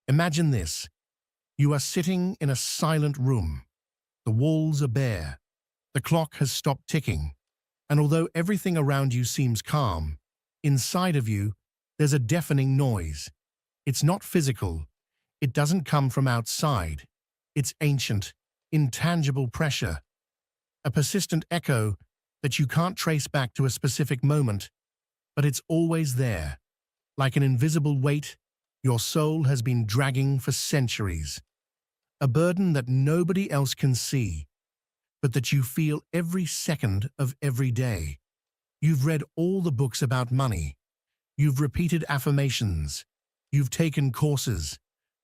Imagine this. You are sitting in a silent room. The walls are bare. The clock has stopped ticking. And although everything around you seems calm, inside of you, there's a deafening noise. It's not physical. It doesn't come from outside. It's ancient, intangible pressure. A persistent echo that you can't trace back to a specific moment, but it's always there. Like an invisible weight, your soul has been dragging for centuries. A burden that nobody else can see, but that you feel every second of every day. You've read all the books about money. You've repeated affirmations. You've taken courses,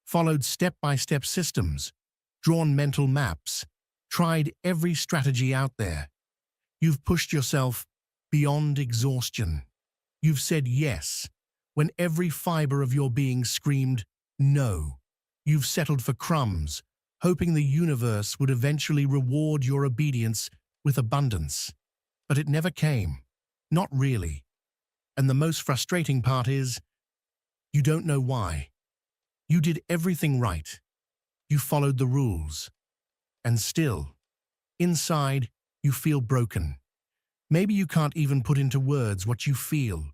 followed step-by-step systems, drawn mental maps, tried every strategy out there. You've pushed yourself beyond exhaustion. You've said yes when every fiber of your being screamed no. You've settled for crumbs, hoping the universe would eventually reward your obedience with abundance. But it never came. Not really. And the most frustrating part is, you don't know why. You did everything right. You followed the rules. And still, inside, you feel broken. Maybe you can't even put into words what you feel.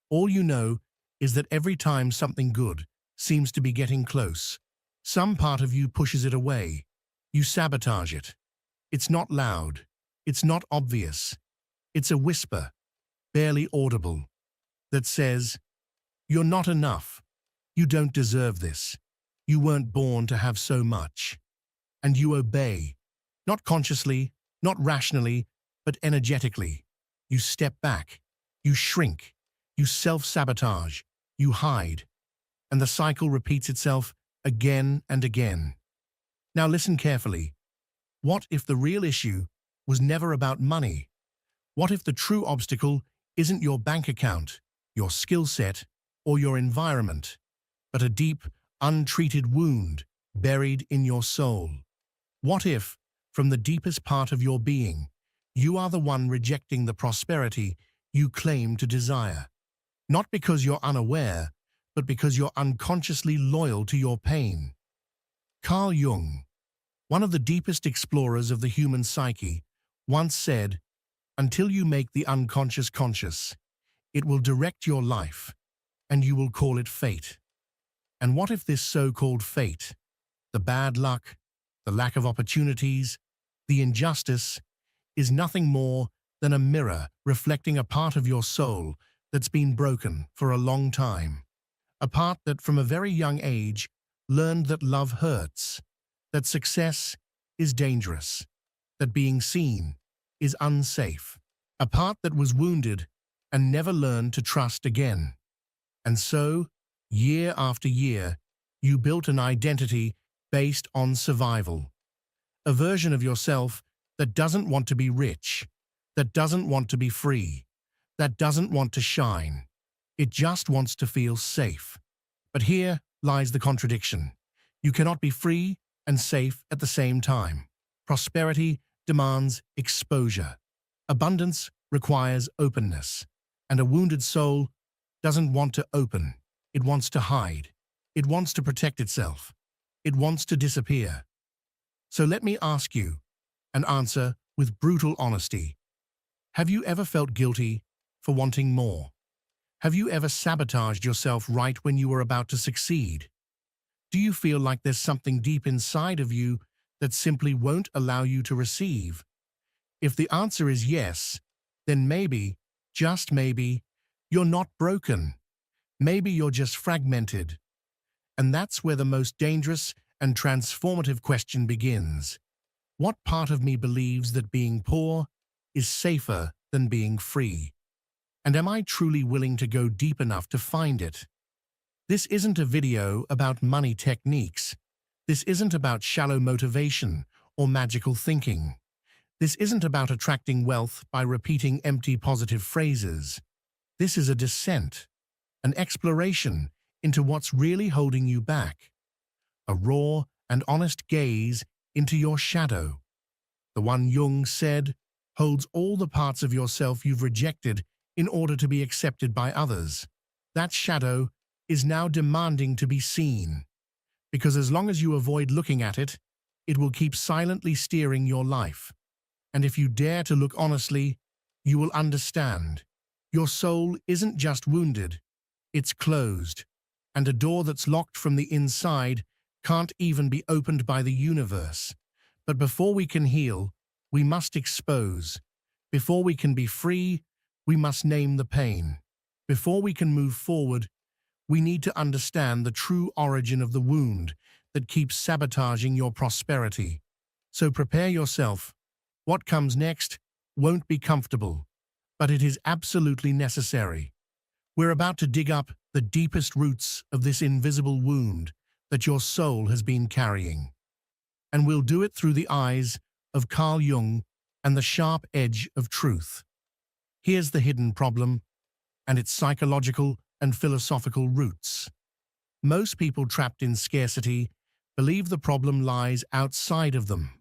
All you know is that every time something good seems to be getting close, some part of you pushes it away. You sabotage it. It's not loud. It's not obvious. It's a whisper, barely audible, that says, "You're not enough. You don't deserve this. You weren't born to have so much." And you obey, not consciously, not rationally, but energetically. You step back. You shrink. You self-sabotage. You hide. And the cycle repeats itself again and again. Now listen carefully. What if the real issue was never about money? What if the true obstacle isn't your bank account, your skill set, or your environment, but a deep, untreated wound buried in your soul? What if, from the deepest part of your being, you are the one rejecting the prosperity you claim to desire? Not because you're unaware, but because you're unconsciously loyal to your pain. Carl Jung, one of the deepest explorers of the human psyche, once said, "Until you make the unconscious conscious, it will direct your life, and you will call it fate." And what if this so-called fate, the bad luck, the lack of opportunities, the injustice, is nothing more than a mirror reflecting a part of your soul that's been broken for a long time? A part that from a very young age learned that love hurts, that success is dangerous, that being seen is unsafe. A part that was wounded and never learned to trust again. And so, year after year, you built an identity based on survival. A version of yourself that doesn't want to be rich, that doesn't want to be free, that doesn't want to shine. It just wants to feel safe. But here lies the contradiction. You cannot be free and safe at the same time. Prosperity demands exposure. Abundance requires openness. And a wounded soul doesn't want to open. It wants to hide. It wants to protect itself. It wants to disappear. So let me ask you, and answer with brutal honesty. Have you ever felt guilty for wanting more? Have you ever sabotaged yourself right when you were about to succeed? Do you feel like there's something deep inside of you that simply won't allow you to receive? If the answer is yes, then maybe, just maybe, you're not broken. Maybe you're just fragmented. And that's where the most dangerous and transformative question begins. What part of me believes that being poor is safer than being free? And am I truly willing to go deep enough to find it? This isn't a video about money techniques. This isn't about shallow motivation or magical thinking. This isn't about attracting wealth by repeating empty positive phrases. This is a descent, an exploration into what's really holding you back. A raw and honest gaze into your shadow. The one Jung said holds all the parts of yourself you've rejected in order to be accepted by others. That shadow is now demanding to be seen. because as long as you avoid looking at it, it will keep silently steering your life. And if you dare to look honestly, you will understand. Your soul isn't just wounded, it's closed, and a door that's locked from the inside can't even be opened by the universe. But before we can heal, we must expose. Before we can be free, we must name the pain. Before we can move forward, we need to understand the true origin of the wound that keeps sabotaging your prosperity. So prepare yourself. What comes next won't be comfortable, but it is absolutely necessary. We're about to dig up the deepest roots of this invisible wound that your soul has been carrying. And we'll do it through the eyes of Carl Jung and the sharp edge of truth. Here's the hidden problem and its psychological and philosophical roots. Most people trapped in scarcity believe the problem lies outside of them.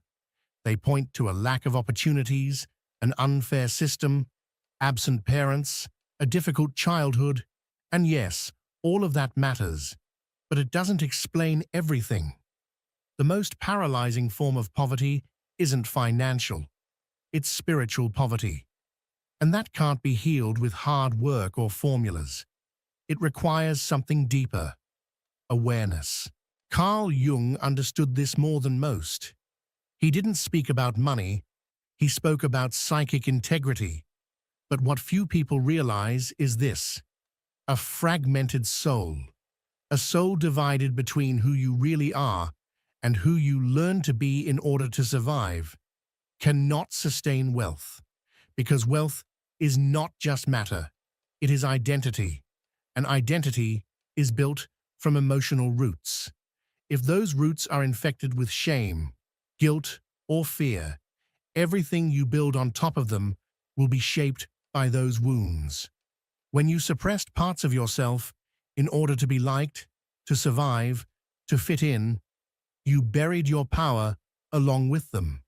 They point to a lack of opportunities, an unfair system, absent parents, a difficult childhood, and yes, all of that matters, but it doesn't explain everything. The most paralyzing form of poverty isn't financial, it's spiritual poverty. And that can't be healed with hard work or formulas. It requires something deeper: awareness. Carl Jung understood this more than most. He didn't speak about money, he spoke about psychic integrity. But what few people realize is this: a fragmented soul. A soul divided between who you really are and who you learn to be in order to survive cannot sustain wealth. Because wealth is not just matter, it is identity. And identity is built from emotional roots. If those roots are infected with shame, guilt, or fear, everything you build on top of them will be shaped by those wounds. When you suppressed parts of yourself in order to be liked, to survive, to fit in, you buried your power along with them.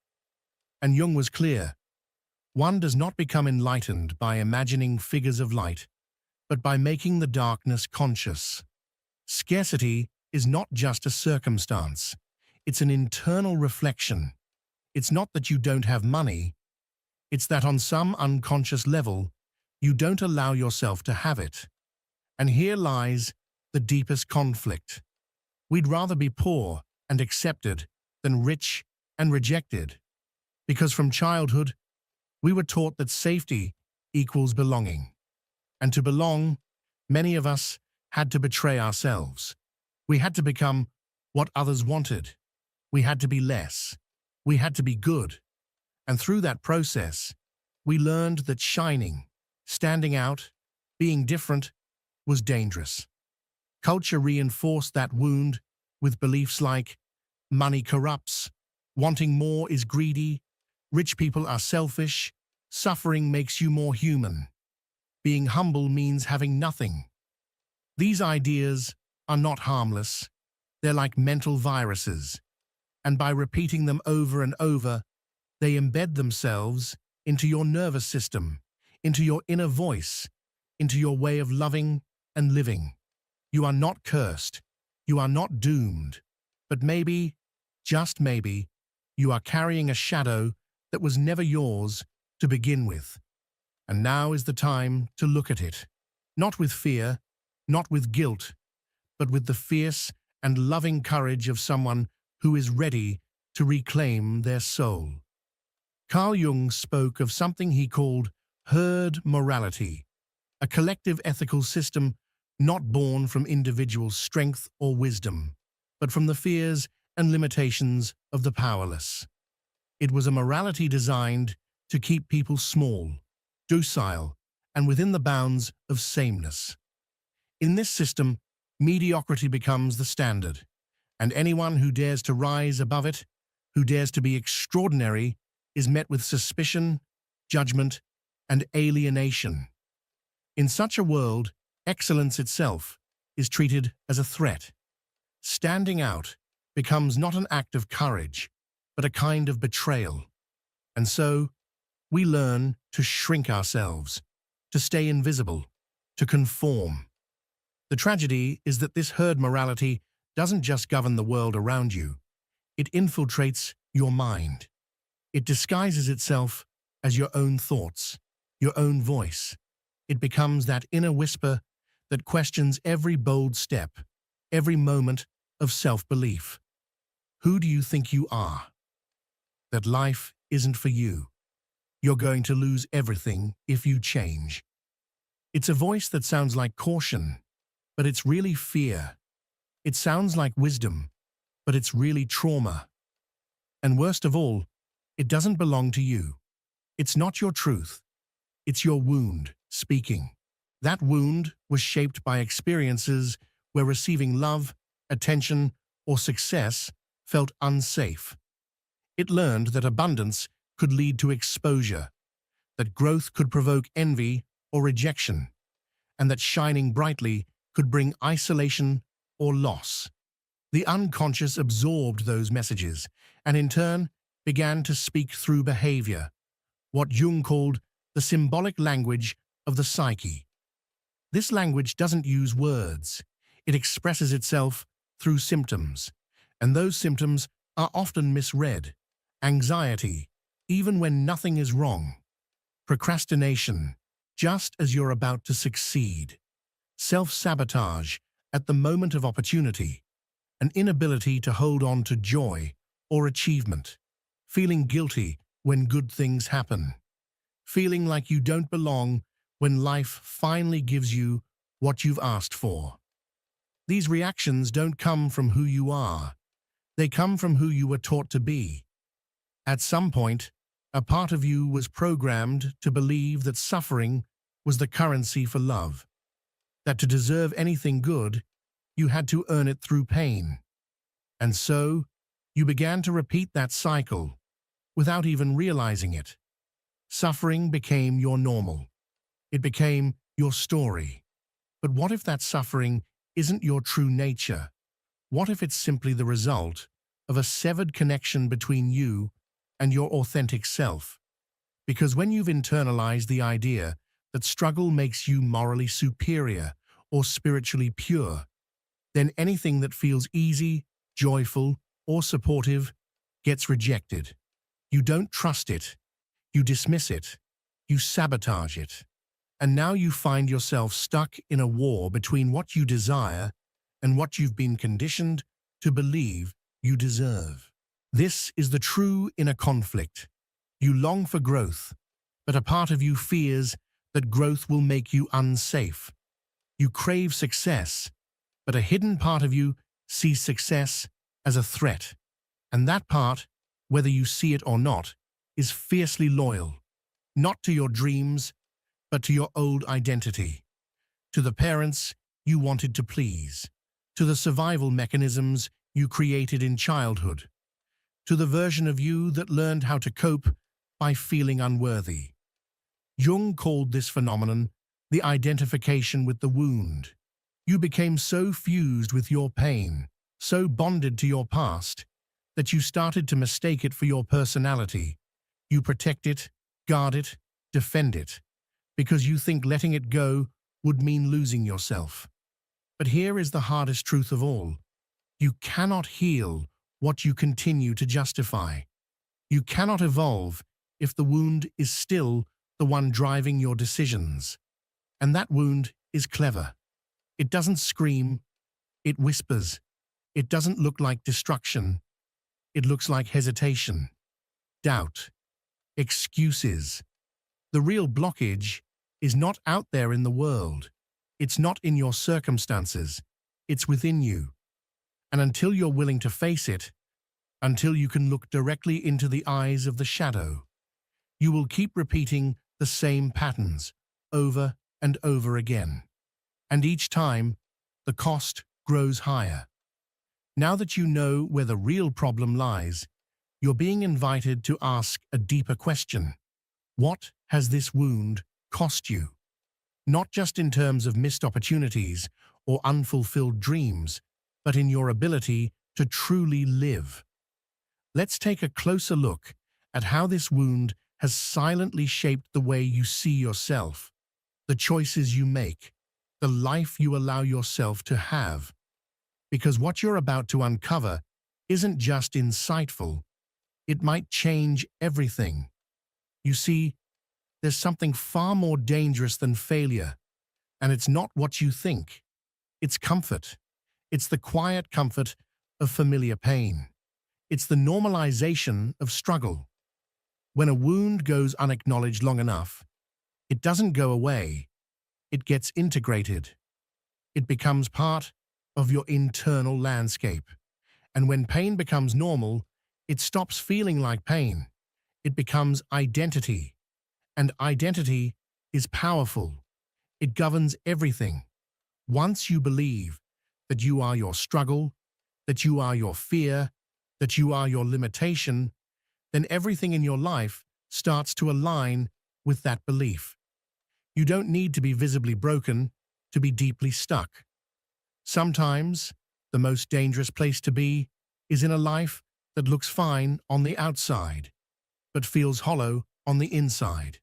And Jung was clear: one does not become enlightened by imagining figures of light, but by making the darkness conscious. Scarcity is not just a circumstance, it's an internal reflection. It's not that you don't have money, it's that on some unconscious level, you don't allow yourself to have it. And here lies the deepest conflict. We'd rather be poor and accepted than rich and rejected. Because from childhood, we were taught that safety equals belonging. And to belong, many of us had to betray ourselves. We had to become what others wanted. We had to be less. We had to be good. And through that process, we learned that shining, standing out, being different, was dangerous. Culture reinforced that wound with beliefs like money corrupts, wanting more is greedy, rich people are selfish, suffering makes you more human, being humble means having nothing. These ideas are not harmless. They're like mental viruses, and by repeating them over and over, they embed themselves into your nervous system, into your inner voice, into your way of loving and living. You are not cursed. You are not doomed. But maybe, just maybe, you are carrying a shadow that was never yours to begin with. And now is the time to look at it, not with fear, not with guilt, but with the fierce and loving courage of someone who is ready to reclaim their soul. Carl Jung spoke of something he called herd morality, a collective ethical system not born from individual strength or wisdom, but from the fears and limitations of the powerless. It was a morality designed to keep people small, docile, and within the bounds of sameness. In this system, mediocrity becomes the standard, and anyone who dares to rise above it, who dares to be extraordinary, is met with suspicion, judgment, and alienation. In such a world, excellence itself is treated as a threat. Standing out becomes not an act of courage, but a kind of betrayal. And so, we learn to shrink ourselves, to stay invisible, to conform. The tragedy is that this herd morality doesn't just govern the world around you, it infiltrates your mind. It disguises itself as your own thoughts, your own voice. It becomes that inner whisper that questions every bold step, every moment of self-belief. Who do you think you are? That life isn't for you. You're going to lose everything if you change. It's a voice that sounds like caution, but it's really fear. It sounds like wisdom, but it's really trauma. And worst of all, it doesn't belong to you. It's not your truth. It's your wound speaking. That wound was shaped by experiences where receiving love, attention, or success felt unsafe. It learned that abundance could lead to exposure, that growth could provoke envy or rejection, and that shining brightly could bring isolation or loss. The unconscious absorbed those messages and in turn began to speak through behavior, what Jung called the symbolic language of the psyche. This language doesn't use words. It expresses itself through symptoms, and those symptoms are often misread. Anxiety, even when nothing is wrong. Procrastination, just as you're about to succeed. Self-sabotage at the moment of opportunity. An inability to hold on to joy or achievement. Feeling guilty when good things happen. Feeling like you don't belong when life finally gives you what you've asked for. These reactions don't come from who you are. They come from who you were taught to be. At some point, a part of you was programmed to believe that suffering was the currency for love, that to deserve anything good, you had to earn it through pain. And so, you began to repeat that cycle, without even realizing it. Suffering became your normal. It became your story. But what if that suffering isn't your true nature? What if it's simply the result of a severed connection between you and your authentic self? Because when you've internalized the idea that struggle makes you morally superior or spiritually pure, then anything that feels easy, joyful, or supportive gets rejected. You don't trust it. You dismiss it. You sabotage it. And now you find yourself stuck in a war between what you desire and what you've been conditioned to believe you deserve. This is the true inner conflict. You long for growth, but a part of you fears that growth will make you unsafe. You crave success, but a hidden part of you sees success as a threat. And that part, whether you see it or not, is fiercely loyal, not to your dreams, but to your old identity, to the parents you wanted to please, to the survival mechanisms you created in childhood, to the version of you that learned how to cope by feeling unworthy. Jung called this phenomenon the identification with the wound. You became so fused with your pain, so bonded to your past, that you started to mistake it for your personality. You protect it, guard it, defend it, because you think letting it go would mean losing yourself. But here is the hardest truth of all. You cannot heal what you continue to justify. You cannot evolve if the wound is still the one driving your decisions. And that wound is clever. It doesn't scream, it whispers. It doesn't look like destruction. It looks like hesitation, doubt, excuses. The real blockage is not out there in the world. It's not in your circumstances. It's within you. And until you're willing to face it, until you can look directly into the eyes of the shadow, you will keep repeating the same patterns over and over again. And each time, the cost grows higher. Now that you know where the real problem lies, you're being invited to ask a deeper question. What has this wound cost you? Not just in terms of missed opportunities or unfulfilled dreams, but in your ability to truly live. Let's take a closer look at how this wound has silently shaped the way you see yourself, the choices you make, the life you allow yourself to have. Because what you're about to uncover isn't just insightful, it might change everything. You see, there's something far more dangerous than failure, and it's not what you think. It's comfort. It's the quiet comfort of familiar pain. It's the normalization of struggle. When a wound goes unacknowledged long enough, it doesn't go away. It gets integrated. It becomes part of your internal landscape. And when pain becomes normal, it stops feeling like pain. It becomes identity. And identity is powerful. It governs everything. Once you believe that you are your struggle, that you are your fear, that you are your limitation, then everything in your life starts to align with that belief. You don't need to be visibly broken to be deeply stuck. Sometimes, the most dangerous place to be is in a life that looks fine on the outside, but feels hollow on the inside.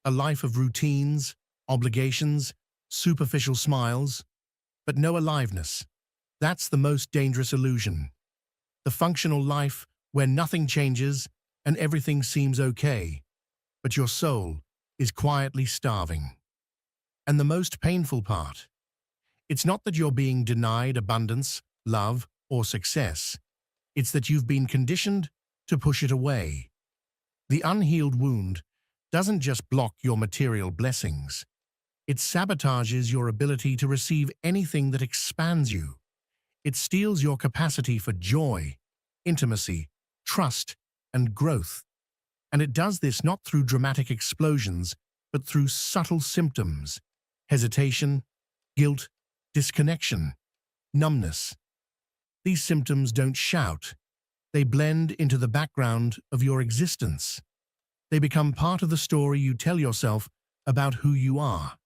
A life of routines, obligations, superficial smiles, but no aliveness. That's the most dangerous illusion. The functional life where nothing changes and everything seems okay, but your soul is quietly starving. And the most painful part, it's not that you're being denied abundance, love, or success. It's that you've been conditioned to push it away. The unhealed wound doesn't just block your material blessings. It sabotages your ability to receive anything that expands you. It steals your capacity for joy, intimacy, trust, and growth. And it does this not through dramatic explosions, but through subtle symptoms: hesitation, guilt, disconnection, numbness. These symptoms don't shout. They blend into the background of your existence. They become part of the story you tell yourself about who you are.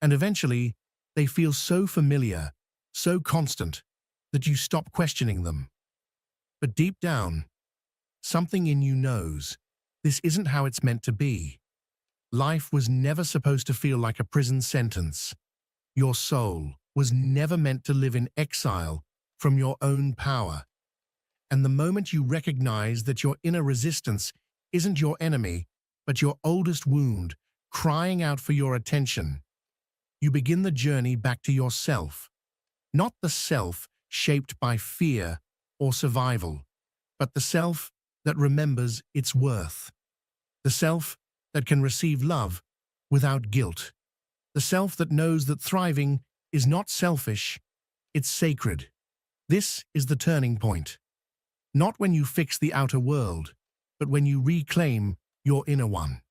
And eventually, they feel so familiar, so constant, that you stop questioning them. But deep down, something in you knows this isn't how it's meant to be. Life was never supposed to feel like a prison sentence. Your soul was never meant to live in exile from your own power. And the moment you recognize that your inner resistance isn't your enemy, but your oldest wound crying out for your attention, you begin the journey back to yourself. Not the self shaped by fear or survival, but the self that remembers its worth. The self that can receive love without guilt. The self that knows that thriving is not selfish, it's sacred. This is the turning point. Not when you fix the outer world, but when you reclaim your inner one.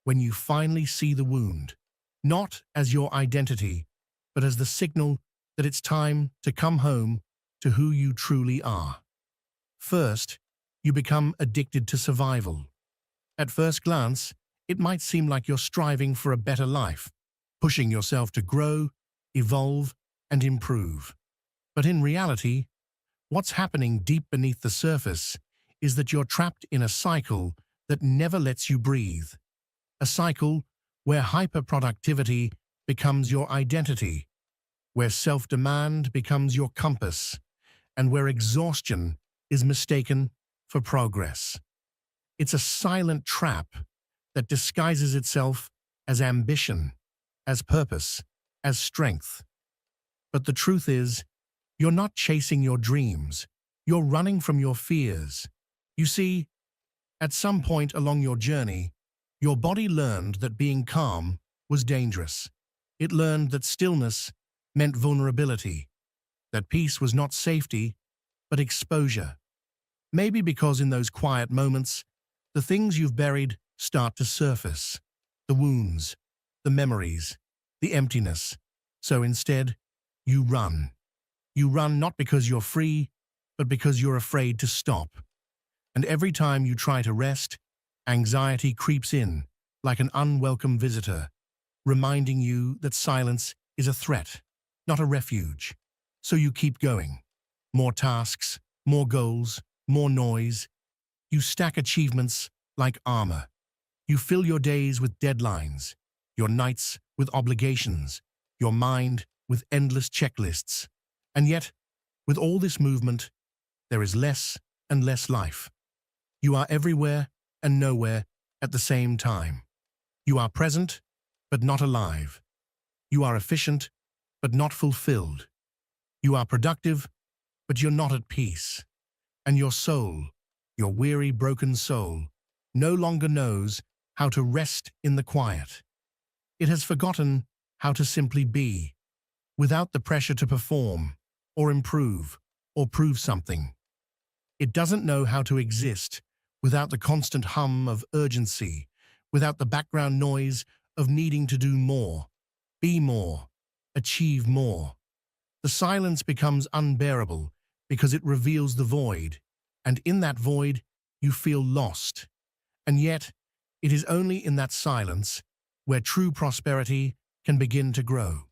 When you finally see the wound, not as your identity, but as the signal that it's time to come home to who you truly are. First, you become addicted to survival. At first glance, it might seem like you're striving for a better life, pushing yourself to grow, evolve, and improve. But in reality, what's happening deep beneath the surface is that you're trapped in a cycle that never lets you breathe. A cycle where hyperproductivity becomes your identity, where self-demand becomes your compass, and where exhaustion is mistaken for progress. It's a silent trap that disguises itself as ambition, as purpose, as strength. But the truth is, you're not chasing your dreams, you're running from your fears. You see, at some point along your journey, your body learned that being calm was dangerous. It learned that stillness meant vulnerability, that peace was not safety, but exposure. Maybe because in those quiet moments, the things you've buried start to surface. The wounds, the memories, the emptiness. So instead, you run. You run not because you're free, but because you're afraid to stop. And every time you try to rest, anxiety creeps in like an unwelcome visitor, reminding you that silence is a threat, not a refuge. So you keep going. More tasks, more goals, more noise. You stack achievements like armor. You fill your days with deadlines, your nights with obligations, your mind with endless checklists. And yet, With all this movement, there is less and less life. You are everywhere and nowhere at the same time. You are present, but not alive. You are efficient, but not fulfilled. You are productive, but you're not at peace. And your soul, your weary, broken soul, no longer knows how to rest in the quiet. It has forgotten how to simply be, without the pressure to perform, or improve, or prove something. It doesn't know how to exist without the constant hum of urgency, without the background noise of needing to do more, be more, achieve more. The silence becomes unbearable because it reveals the void, and in that void you feel lost. And yet, it is only in that silence where true prosperity can begin to grow.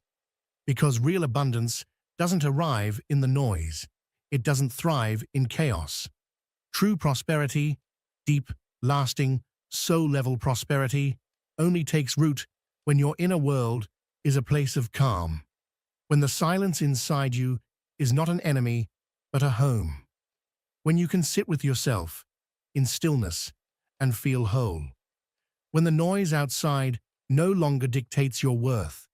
Because real abundance doesn't arrive in the noise. It doesn't thrive in chaos. True prosperity, deep, lasting, soul-level prosperity, only takes root when your inner world is a place of calm, when the silence inside you is not an enemy, but a home, when you can sit with yourself in stillness and feel whole, when the noise outside no longer dictates your worth,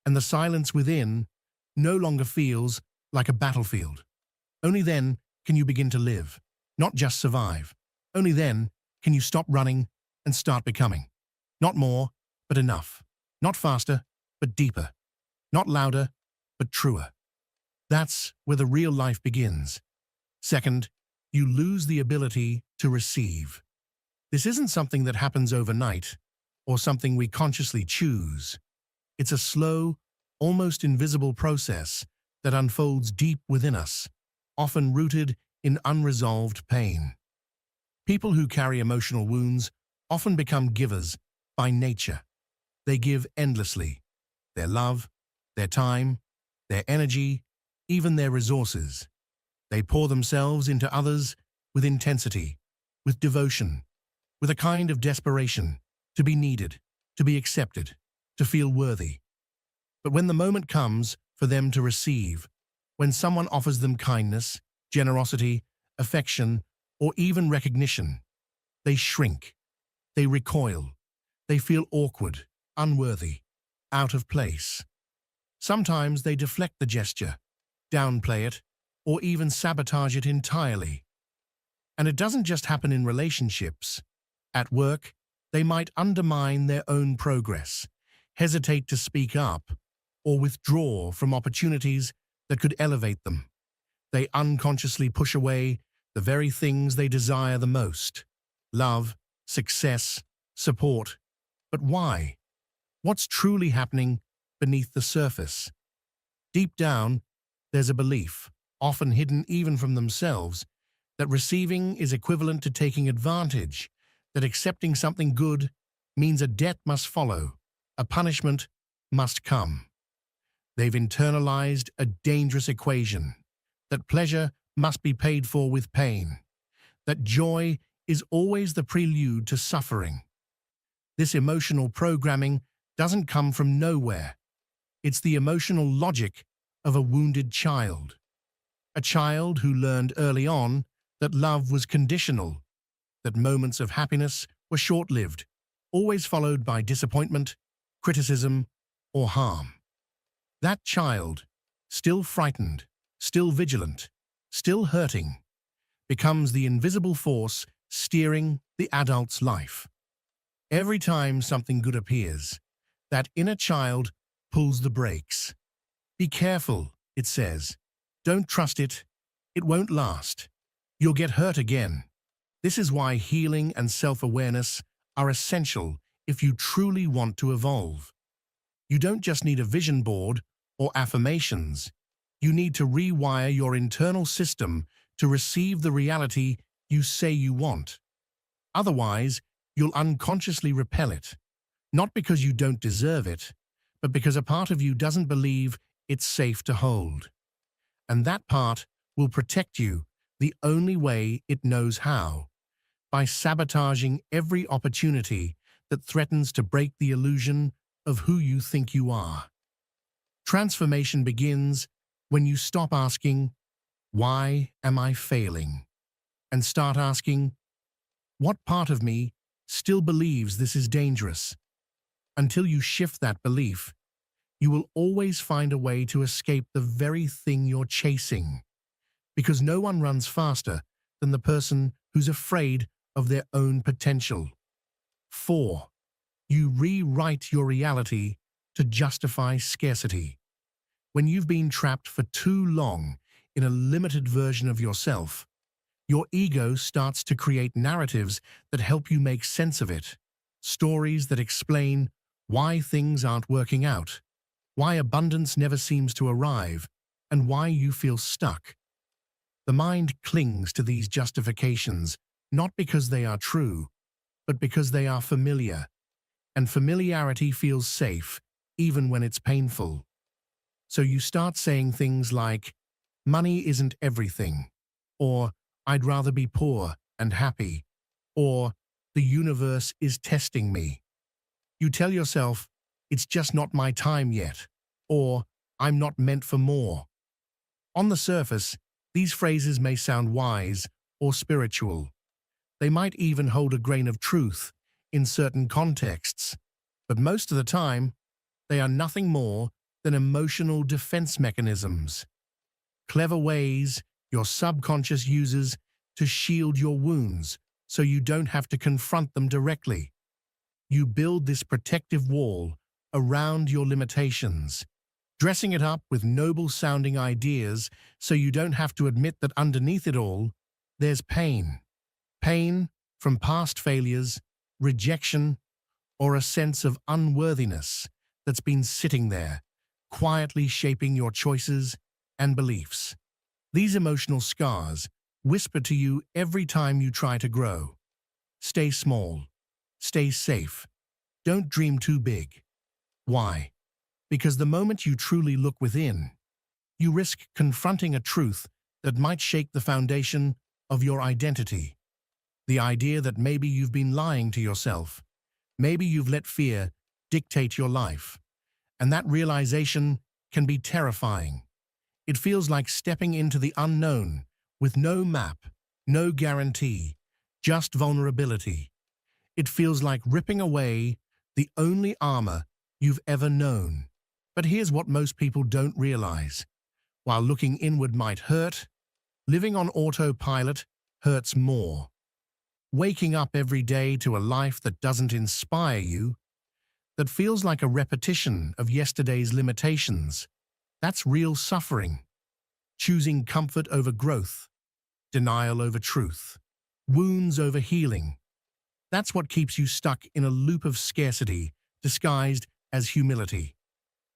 and the silence within no longer feels like a battlefield. Only then can you begin to live, not just survive. Only then can you stop running and start becoming. Not more, but enough. Not faster, but deeper. Not louder, but truer. That's where the real life begins. Second, you lose the ability to receive. This isn't something that happens overnight or something we consciously choose. It's a slow, almost invisible process that unfolds deep within us, often rooted in unresolved pain. People who carry emotional wounds often become givers by nature. They give endlessly. Their love, their time, their energy, even their resources. They pour themselves into others with intensity, with devotion, with a kind of desperation to be needed, to be accepted, to feel worthy. But when the moment comes for them to receive, when someone offers them kindness, generosity, affection, or even recognition, they shrink, they recoil, they feel awkward, unworthy, out of place. Sometimes they deflect the gesture, downplay it, or even sabotage it entirely. And it doesn't just happen in relationships. At work, they might undermine their own progress, hesitate to speak up, or withdraw from opportunities that could elevate them. They unconsciously push away the very things they desire the most: love, success, support. But why? What's truly happening beneath the surface? Deep down, there's a belief, often hidden even from themselves, that receiving is equivalent to taking advantage, that accepting something good means a debt must follow, a punishment must come. They've internalized a dangerous equation, that pleasure must be paid for with pain, that joy is always the prelude to suffering. This emotional programming doesn't come from nowhere. It's the emotional logic of a wounded child. A child who learned early on that love was conditional, that moments of happiness were short-lived, always followed by disappointment, criticism, or harm. That child, still frightened, still vigilant, still hurting, becomes the invisible force steering the adult's life. Every time something good appears, that inner child pulls the brakes. Be careful, it says. Don't trust it. It won't last. You'll get hurt again. This is why healing and self-awareness are essential if you truly want to evolve. You don't just need a vision board or affirmations. You need to rewire your internal system to receive the reality you say you want. Otherwise, you'll unconsciously repel it, not because you don't deserve it, but because a part of you doesn't believe it's safe to hold. And that part will protect you the only way it knows how, by sabotaging every opportunity that threatens to break the illusion of who you think you are. Transformation begins when you stop asking, Why am I failing? And start asking, what part of me still believes this is dangerous? Until you shift that belief, you will always find a way to escape the very thing you're chasing. Because no one runs faster than the person who's afraid of their own potential. 4. You rewrite your reality to justify scarcity. When you've been trapped for too long in a limited version of yourself, your ego starts to create narratives that help you make sense of it. Stories that explain why things aren't working out, why abundance never seems to arrive, and why you feel stuck. The mind clings to these justifications not because they are true, but because they are familiar, and familiarity feels safe even when it's painful. So you start saying things like, money isn't everything, or I'd rather be poor and happy, or the universe is testing me. You tell yourself, it's just not my time yet, or I'm not meant for more. On the surface, these phrases may sound wise or spiritual. They might even hold a grain of truth in certain contexts, but most of the time, they are nothing more than emotional defense mechanisms. Clever ways your subconscious uses to shield your wounds so you don't have to confront them directly. You build this protective wall around your limitations, dressing it up with noble-sounding ideas so you don't have to admit that underneath it all, there's pain. Pain from past failures, rejection, or a sense of unworthiness that's been sitting there, quietly shaping your choices and beliefs. These emotional scars whisper to you every time you try to grow. Stay small. Stay safe. Don't dream too big. Why? Because the moment you truly look within, you risk confronting a truth that might shake the foundation of your identity. The idea that maybe you've been lying to yourself, maybe you've let fear dictate your life, and that realization can be terrifying. It feels like stepping into the unknown with no map, no guarantee, just vulnerability. It feels like ripping away the only armor you've ever known. But here's what most people don't realize. While looking inward might hurt, living on autopilot hurts more. Waking up every day to a life that doesn't inspire you, that feels like a repetition of yesterday's limitations, that's real suffering. Choosing comfort over growth, denial over truth, wounds over healing. That's what keeps you stuck in a loop of scarcity disguised as humility.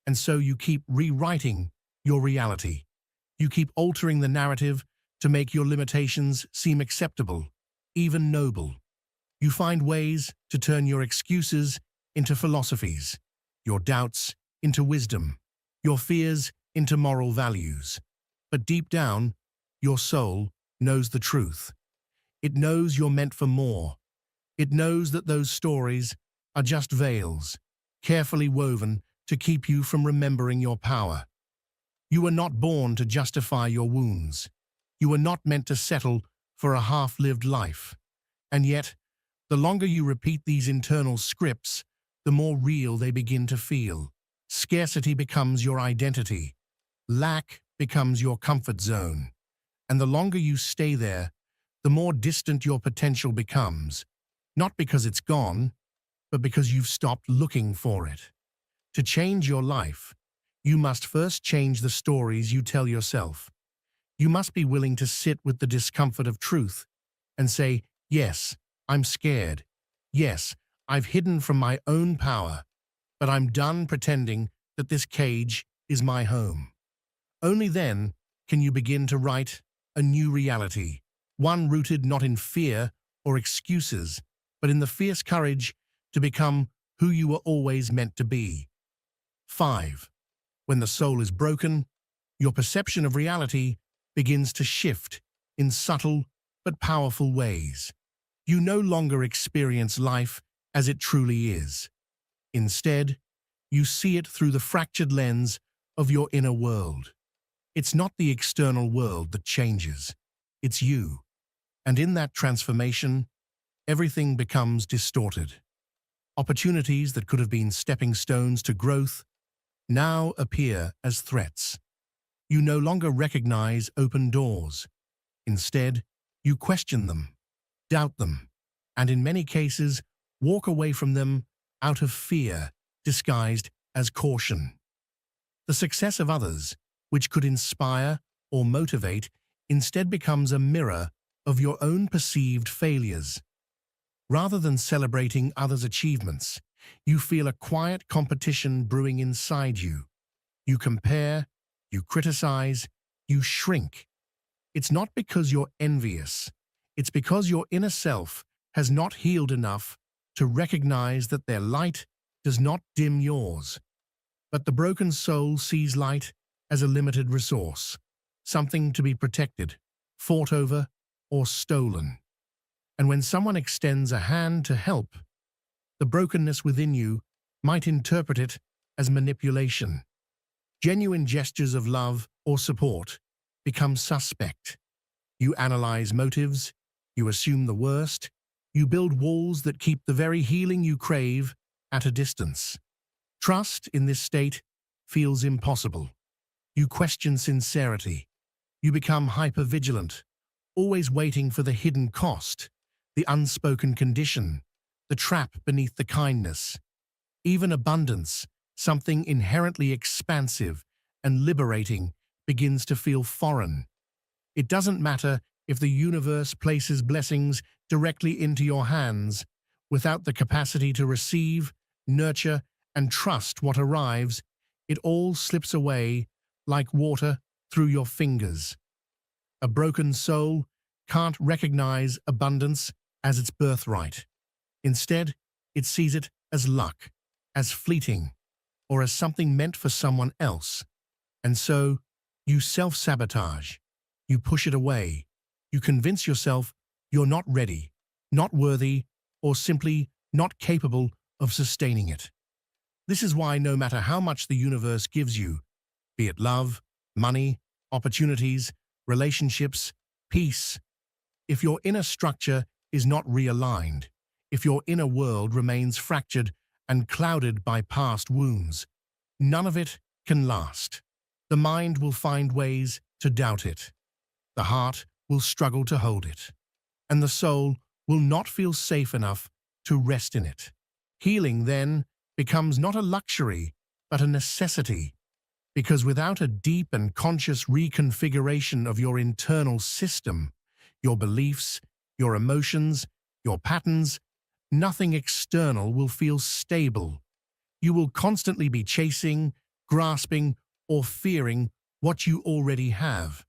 And so you keep rewriting your reality. You keep altering the narrative to make your limitations seem acceptable, even noble. You find ways to turn your excuses into philosophies, your doubts into wisdom, your fears into moral values. But deep down, your soul knows the truth. It knows you're meant for more. It knows that those stories are just veils, carefully woven to keep you from remembering your power. You were not born to justify your wounds. You were not meant to settle for a half-lived life. And yet, the longer you repeat these internal scripts, the more real they begin to feel. Scarcity becomes your identity. Lack becomes your comfort zone. And the longer you stay there, the more distant your potential becomes. Not because it's gone, but because you've stopped looking for it. To change your life, you must first change the stories you tell yourself. You must be willing to sit with the discomfort of truth and say, yes, I'm scared. Yes, I've hidden from my own power, but I'm done pretending that this cage is my home. Only then can you begin to write a new reality, one rooted not in fear or excuses, but in the fierce courage to become who you were always meant to be. 5. When the soul is broken, your perception of reality begins to shift in subtle but powerful ways. You no longer experience life as it truly is. Instead, you see it through the fractured lens of your inner world. It's not the external world that changes. It's you. And in that transformation, everything becomes distorted. Opportunities that could have been stepping stones to growth now appear as threats. You no longer recognize open doors. Instead, you question them, doubt them, and in many cases, walk away from them out of fear disguised as caution. The success of others, which could inspire or motivate, instead becomes a mirror of your own perceived failures. Rather than celebrating others' achievements, you feel a quiet competition brewing inside you. You compare, you criticize, you shrink. It's not because you're envious. It's because your inner self has not healed enough to recognize that their light does not dim yours. But the broken soul sees light as a limited resource, something to be protected, fought over, or stolen. And when someone extends a hand to help, the brokenness within you might interpret it as manipulation. Genuine gestures of love or support become suspect. You analyze motives, you assume the worst, you build walls that keep the very healing you crave at a distance. Trust in this state feels impossible. You question sincerity. You become hypervigilant, always waiting for the hidden cost, the unspoken condition, the trap beneath the kindness. Even abundance, something inherently expansive and liberating, begins to feel foreign. It doesn't matter if the universe places blessings directly into your hands. Without the capacity to receive, nurture, and trust what arrives, it all slips away like water through your fingers. A broken soul can't recognize abundance as its birthright. Instead, it sees it as luck, as fleeting, or as something meant for someone else. And so, you self-sabotage. You push it away. You convince yourself you're not ready, not worthy, or simply not capable of sustaining it. This is why no matter how much the universe gives you, be it love, money, opportunities, relationships, peace, if your inner structure is not realigned, if your inner world remains fractured and clouded by past wounds, none of it can last. The mind will find ways to doubt it. The heart will struggle to hold it. And the soul will not feel safe enough to rest in it. Healing, then, becomes not a luxury, but a necessity, because without a deep and conscious reconfiguration of your internal system, your beliefs, your emotions, your patterns, nothing external will feel stable. You will constantly be chasing, grasping, or fearing what you already have.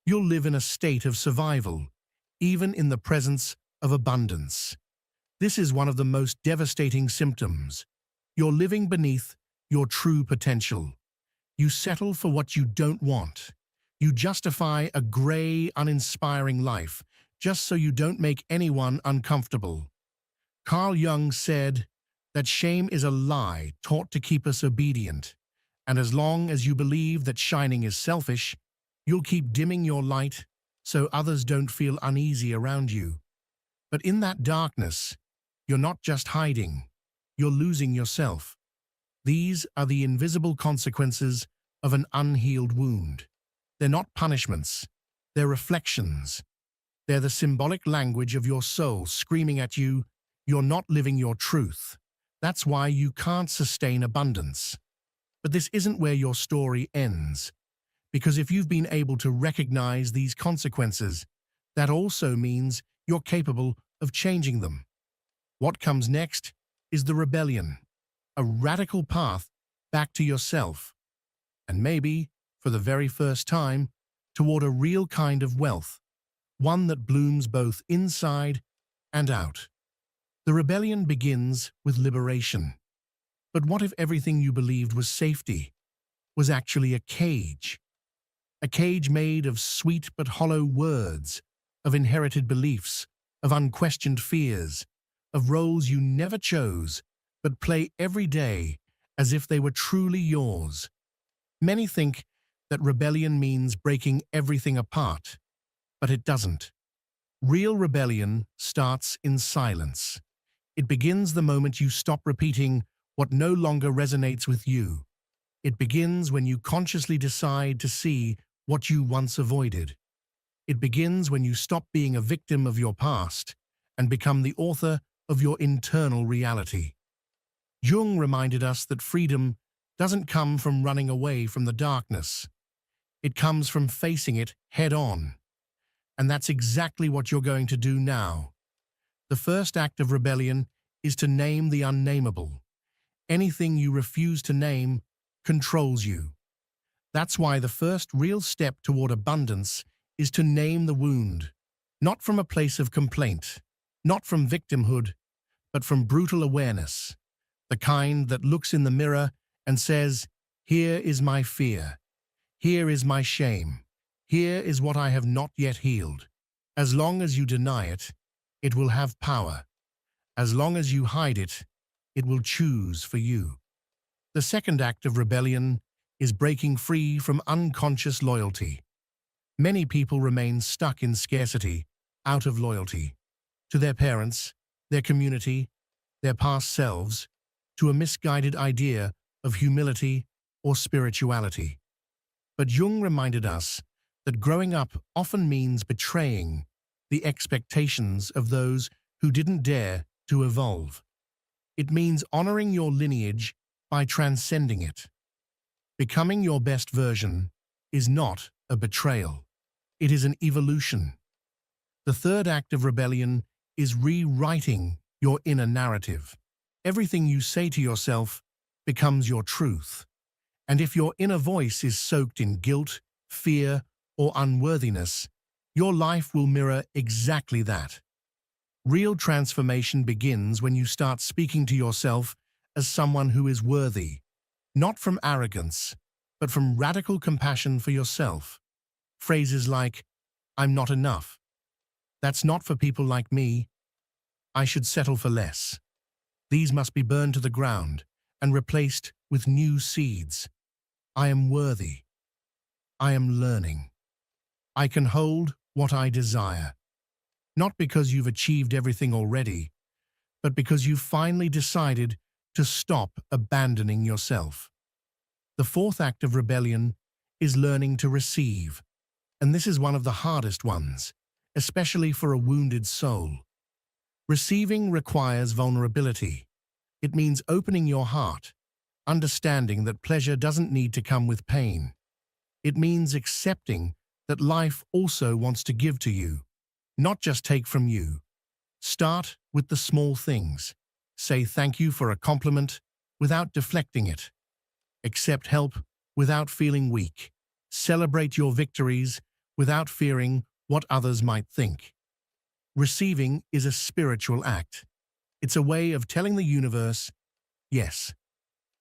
You'll live in a state of survival, even in the presence of abundance. This is one of the most devastating symptoms. You're living beneath your true potential. You settle for what you don't want. You justify a gray, uninspiring life just so you don't make anyone uncomfortable. Carl Jung said that shame is a lie taught to keep us obedient, and as long as you believe that shining is selfish, you'll keep dimming your light so others don't feel uneasy around you. But in that darkness, you're not just hiding, you're losing yourself. These are the invisible consequences of an unhealed wound. They're not punishments, they're reflections. They're the symbolic language of your soul screaming at you, you're not living your truth. That's why you can't sustain abundance. But this isn't where your story ends. Because if you've been able to recognize these consequences, that also means you're capable of changing them. What comes next is the rebellion, a radical path back to yourself, and maybe, for the very first time, toward a real kind of wealth, one that blooms both inside and out. The rebellion begins with liberation. But what if everything you believed was safety was actually a cage? A cage made of sweet but hollow words, of inherited beliefs, of unquestioned fears, of roles you never chose, but play every day as if they were truly yours. Many think that rebellion means breaking everything apart, but it doesn't. Real rebellion starts in silence. It begins the moment you stop repeating what no longer resonates with you. It begins when you consciously decide to see what you once avoided. It begins when you stop being a victim of your past and become the author of your internal reality. Jung reminded us that freedom doesn't come from running away from the darkness. It comes from facing it head-on. And that's exactly what you're going to do now. The first act of rebellion is to name the unnameable. Anything you refuse to name controls you. That's why the first real step toward abundance is to name the wound, not from a place of complaint, not from victimhood, but from brutal awareness, the kind that looks in the mirror and says, "Here is my fear. Here is my shame. Here is what I have not yet healed." As long as you deny it, it will have power. As long as you hide it, it will choose for you. The second act of rebellion is breaking free from unconscious loyalty. Many people remain stuck in scarcity out of loyalty to their parents, their community, their past selves, to a misguided idea of humility or spirituality. But Jung reminded us that growing up often means betraying the expectations of those who didn't dare to evolve. It means honoring your lineage by transcending it. Becoming your best version is not a betrayal. It is an evolution. The third act of rebellion is rewriting your inner narrative. Everything you say to yourself becomes your truth. And if your inner voice is soaked in guilt, fear, or unworthiness, your life will mirror exactly that. Real transformation begins when you start speaking to yourself as someone who is worthy, not from arrogance, but from radical compassion for yourself. Phrases like, "I'm not enough," "That's not for people like me," "I should settle for less." These must be burned to the ground and replaced with new seeds. "I am worthy. I am learning. I can hold what I desire." Not because you've achieved everything already, but because you've finally decided to stop abandoning yourself. The fourth act of rebellion is learning to receive, and this is one of the hardest ones, especially for a wounded soul. Receiving requires vulnerability. It means opening your heart, understanding that pleasure doesn't need to come with pain. It means accepting that life also wants to give to you, not just take from you. Start with the small things. Say thank you for a compliment without deflecting it. Accept help without feeling weak. Celebrate your victories without fearing what others might think. Receiving is a spiritual act. It's a way of telling the universe, "Yes,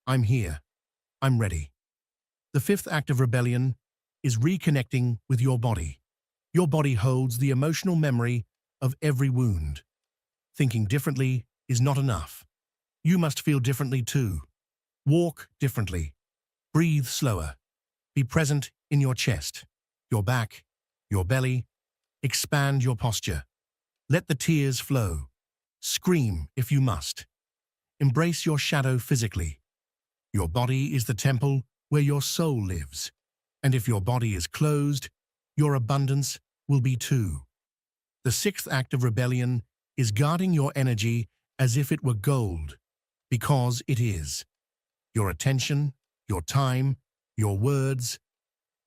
I'm here. I'm ready." The fifth act of rebellion is reconnecting with your body. Your body holds the emotional memory of every wound. Thinking differently is not enough. You must feel differently too. Walk differently. Breathe slower. Be present in your chest, your back, your belly. Expand your posture. Let the tears flow. Scream if you must. Embrace your shadow physically. Your body is the temple where your soul lives. And if your body is closed, your abundance will be too. The sixth act of rebellion is guarding your energy as if it were gold, because it is. Your attention, your time, your words,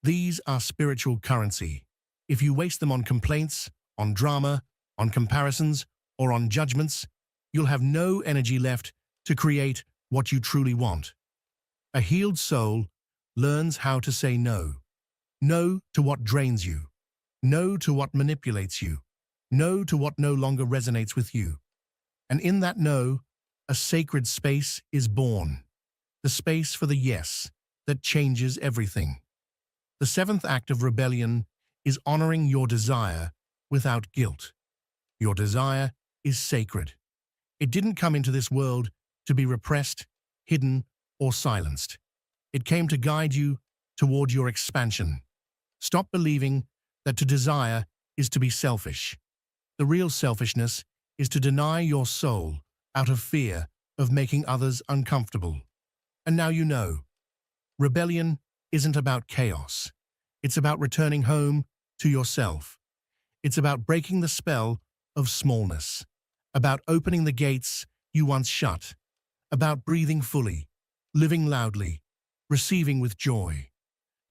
these are spiritual currency. If you waste them on complaints, on drama, on comparisons, or on judgments, you'll have no energy left to create what you truly want. A healed soul learns how to say no. No to what drains you. No to what manipulates you. No to what no longer resonates with you. And in that no, a sacred space is born. The space for the yes that changes everything. The seventh act of rebellion is honoring your desire without guilt. Your desire is sacred. It didn't come into this world to be repressed, hidden, or silenced. It came to guide you, toward your expansion. Stop believing that to desire is to be selfish. The real selfishness is to deny your soul out of fear of making others uncomfortable. And now you know. Rebellion isn't about chaos. It's about returning home to yourself. It's about breaking the spell of smallness, about opening the gates you once shut, about breathing fully, living loudly, receiving with joy,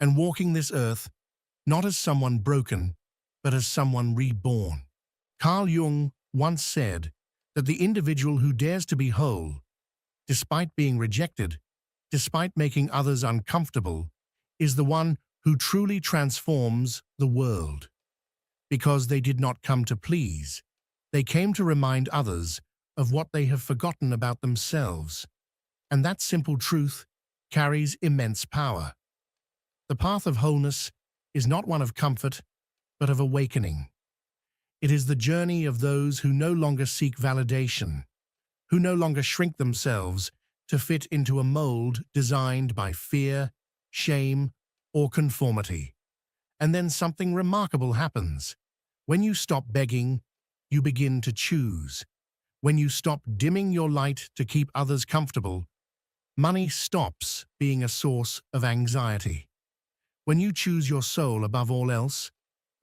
and walking this earth not as someone broken, but as someone reborn. Carl Jung once said that the individual who dares to be whole, despite being rejected, despite making others uncomfortable, is the one who truly transforms the world. Because they did not come to please, they came to remind others of what they have forgotten about themselves. And that simple truth carries immense power. The path of wholeness is not one of comfort, but of awakening. It is the journey of those who no longer seek validation, who no longer shrink themselves to fit into a mold designed by fear, shame, or conformity. And then something remarkable happens. When you stop begging, you begin to choose. When you stop dimming your light to keep others comfortable, money stops being a source of anxiety. When you choose your soul above all else,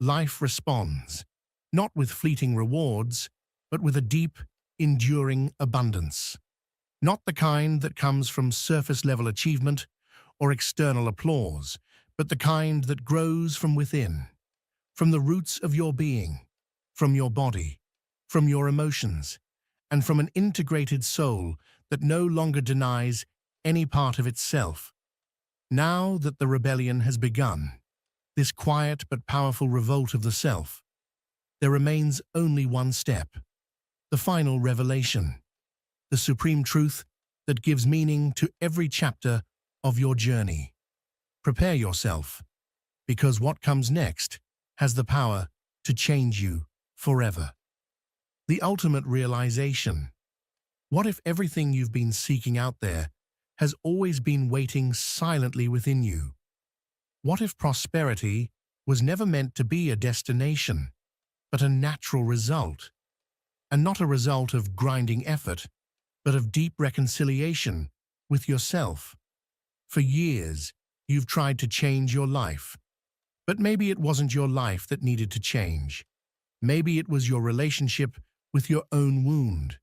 life responds, not with fleeting rewards, but with a deep, enduring abundance. Not the kind that comes from surface-level achievement or external applause, but the kind that grows from within, from the roots of your being, from your body, from your emotions, and from an integrated soul that no longer denies any part of itself. Now that the rebellion has begun, this quiet but powerful revolt of the self, there remains only one step, the final revelation, the supreme truth that gives meaning to every chapter of your journey. Prepare yourself, because what comes next has the power to change you forever. The ultimate realization. What if everything you've been seeking out there has always been waiting silently within you? What if prosperity was never meant to be a destination, but a natural result, and not a result of grinding effort, but of deep reconciliation with yourself? For years, you've tried to change your life, but maybe it wasn't your life that needed to change. Maybe it was your relationship with your own wound.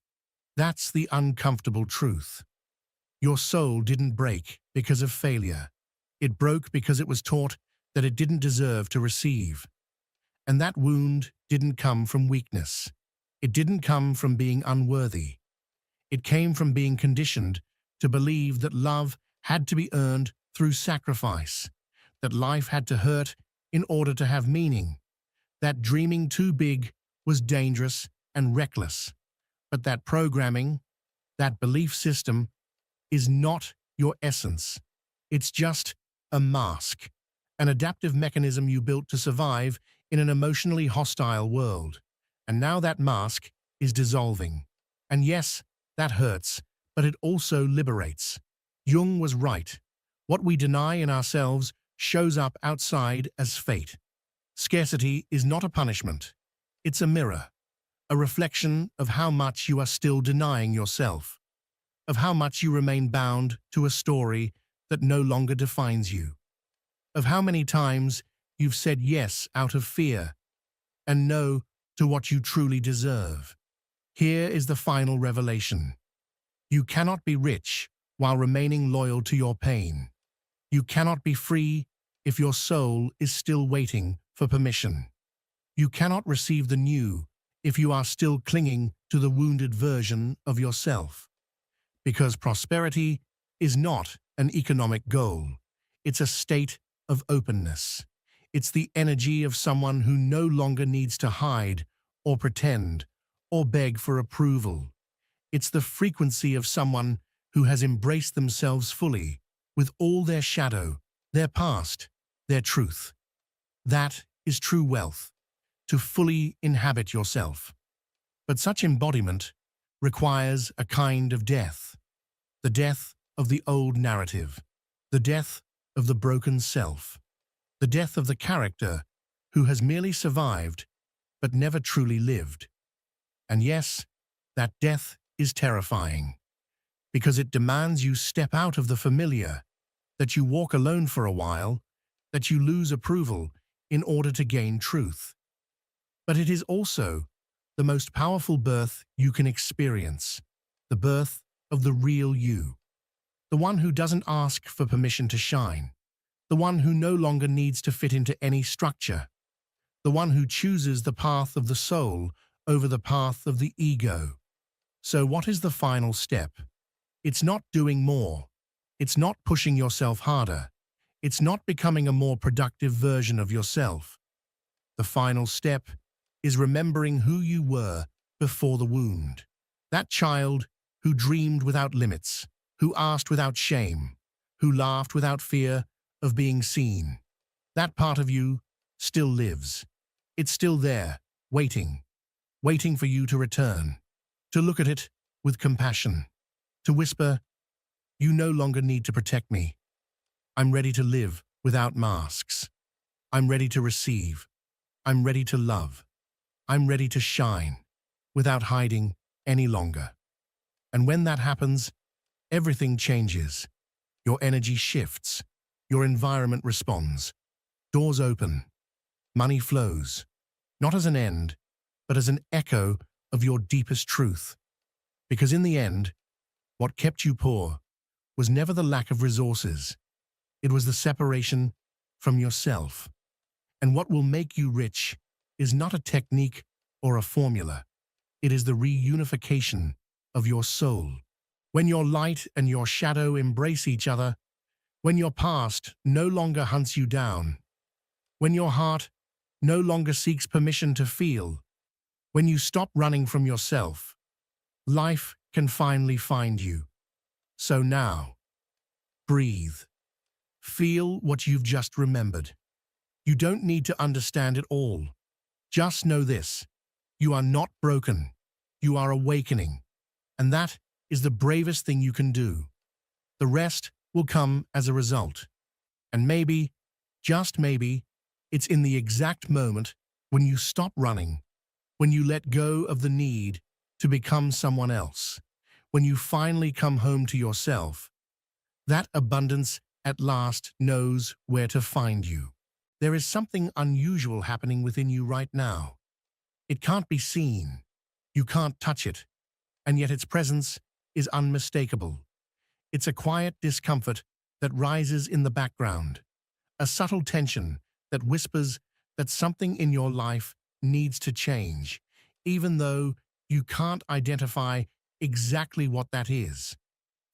That's the uncomfortable truth. Your soul didn't break because of failure. It broke because it was taught that it didn't deserve to receive. And that wound didn't come from weakness. It didn't come from being unworthy. It came from being conditioned to believe that love had to be earned through sacrifice, that life had to hurt in order to have meaning, that dreaming too big was dangerous and reckless. But that programming, that belief system, is not your essence. It's just a mask, an adaptive mechanism you built to survive in an emotionally hostile world. And now that mask is dissolving. And yes, that hurts, but it also liberates. Jung was right. What we deny in ourselves shows up outside as fate. Scarcity is not a punishment. It's a mirror, a reflection of how much you are still denying yourself, of how much you remain bound to a story that no longer defines you, of how many times you've said yes out of fear and no to what you truly deserve. Here is the final revelation. You cannot be rich while remaining loyal to your pain. You cannot be free if your soul is still waiting for permission. You cannot receive the new if you are still clinging to the wounded version of yourself. Because prosperity is not an economic goal. It's a state of openness. It's the energy of someone who no longer needs to hide or pretend or beg for approval. It's the frequency of someone who has embraced themselves fully, with all their shadow, their past, their truth. That is true wealth, to fully inhabit yourself. But such embodiment requires a kind of death, the death of the old narrative, the death of the broken self, the death of the character who has merely survived but never truly lived. And yes, that death is terrifying, because it demands you step out of the familiar, that you walk alone for a while, that you lose approval in order to gain truth. But it is also the most powerful birth you can experience, the birth of the real you, the one who doesn't ask for permission to shine, the one who no longer needs to fit into any structure, the one who chooses the path of the soul over the path of the ego. So what is the final step? It's not doing more. It's not pushing yourself harder. It's not becoming a more productive version of yourself. The final step is remembering who you were before the wound. That child who dreamed without limits, who asked without shame, who laughed without fear of being seen. That part of you still lives. It's still there, waiting for you to return, to look at it with compassion, to whisper, "You no longer need to protect me. I'm ready to live without masks. I'm ready to receive. I'm ready to love. I'm ready to shine without hiding any longer." And when that happens, everything changes. Your energy shifts. Your environment responds. Doors open. Money flows. Not as an end, but as an echo of your deepest truth. Because in the end, what kept you poor was never the lack of resources. It was the separation from yourself. And what will make you rich is not a technique or a formula. It is the reunification of your soul. When your light and your shadow embrace each other, when your past no longer hunts you down, when your heart no longer seeks permission to feel, when you stop running from yourself, life can finally find you. So now, breathe. Feel what you've just remembered. You don't need to understand it all. Just know this: you are not broken. You are awakening. And that is the bravest thing you can do. The rest will come as a result. And maybe, just maybe, it's in the exact moment when you stop running, when you let go of the need to become someone else, when you finally come home to yourself, that abundance at last knows where to find you. There is something unusual happening within you right now. It can't be seen. You can't touch it. And yet its presence is unmistakable. It's a quiet discomfort that rises in the background, a subtle tension that whispers that something in your life needs to change, even though you can't identify exactly what that is.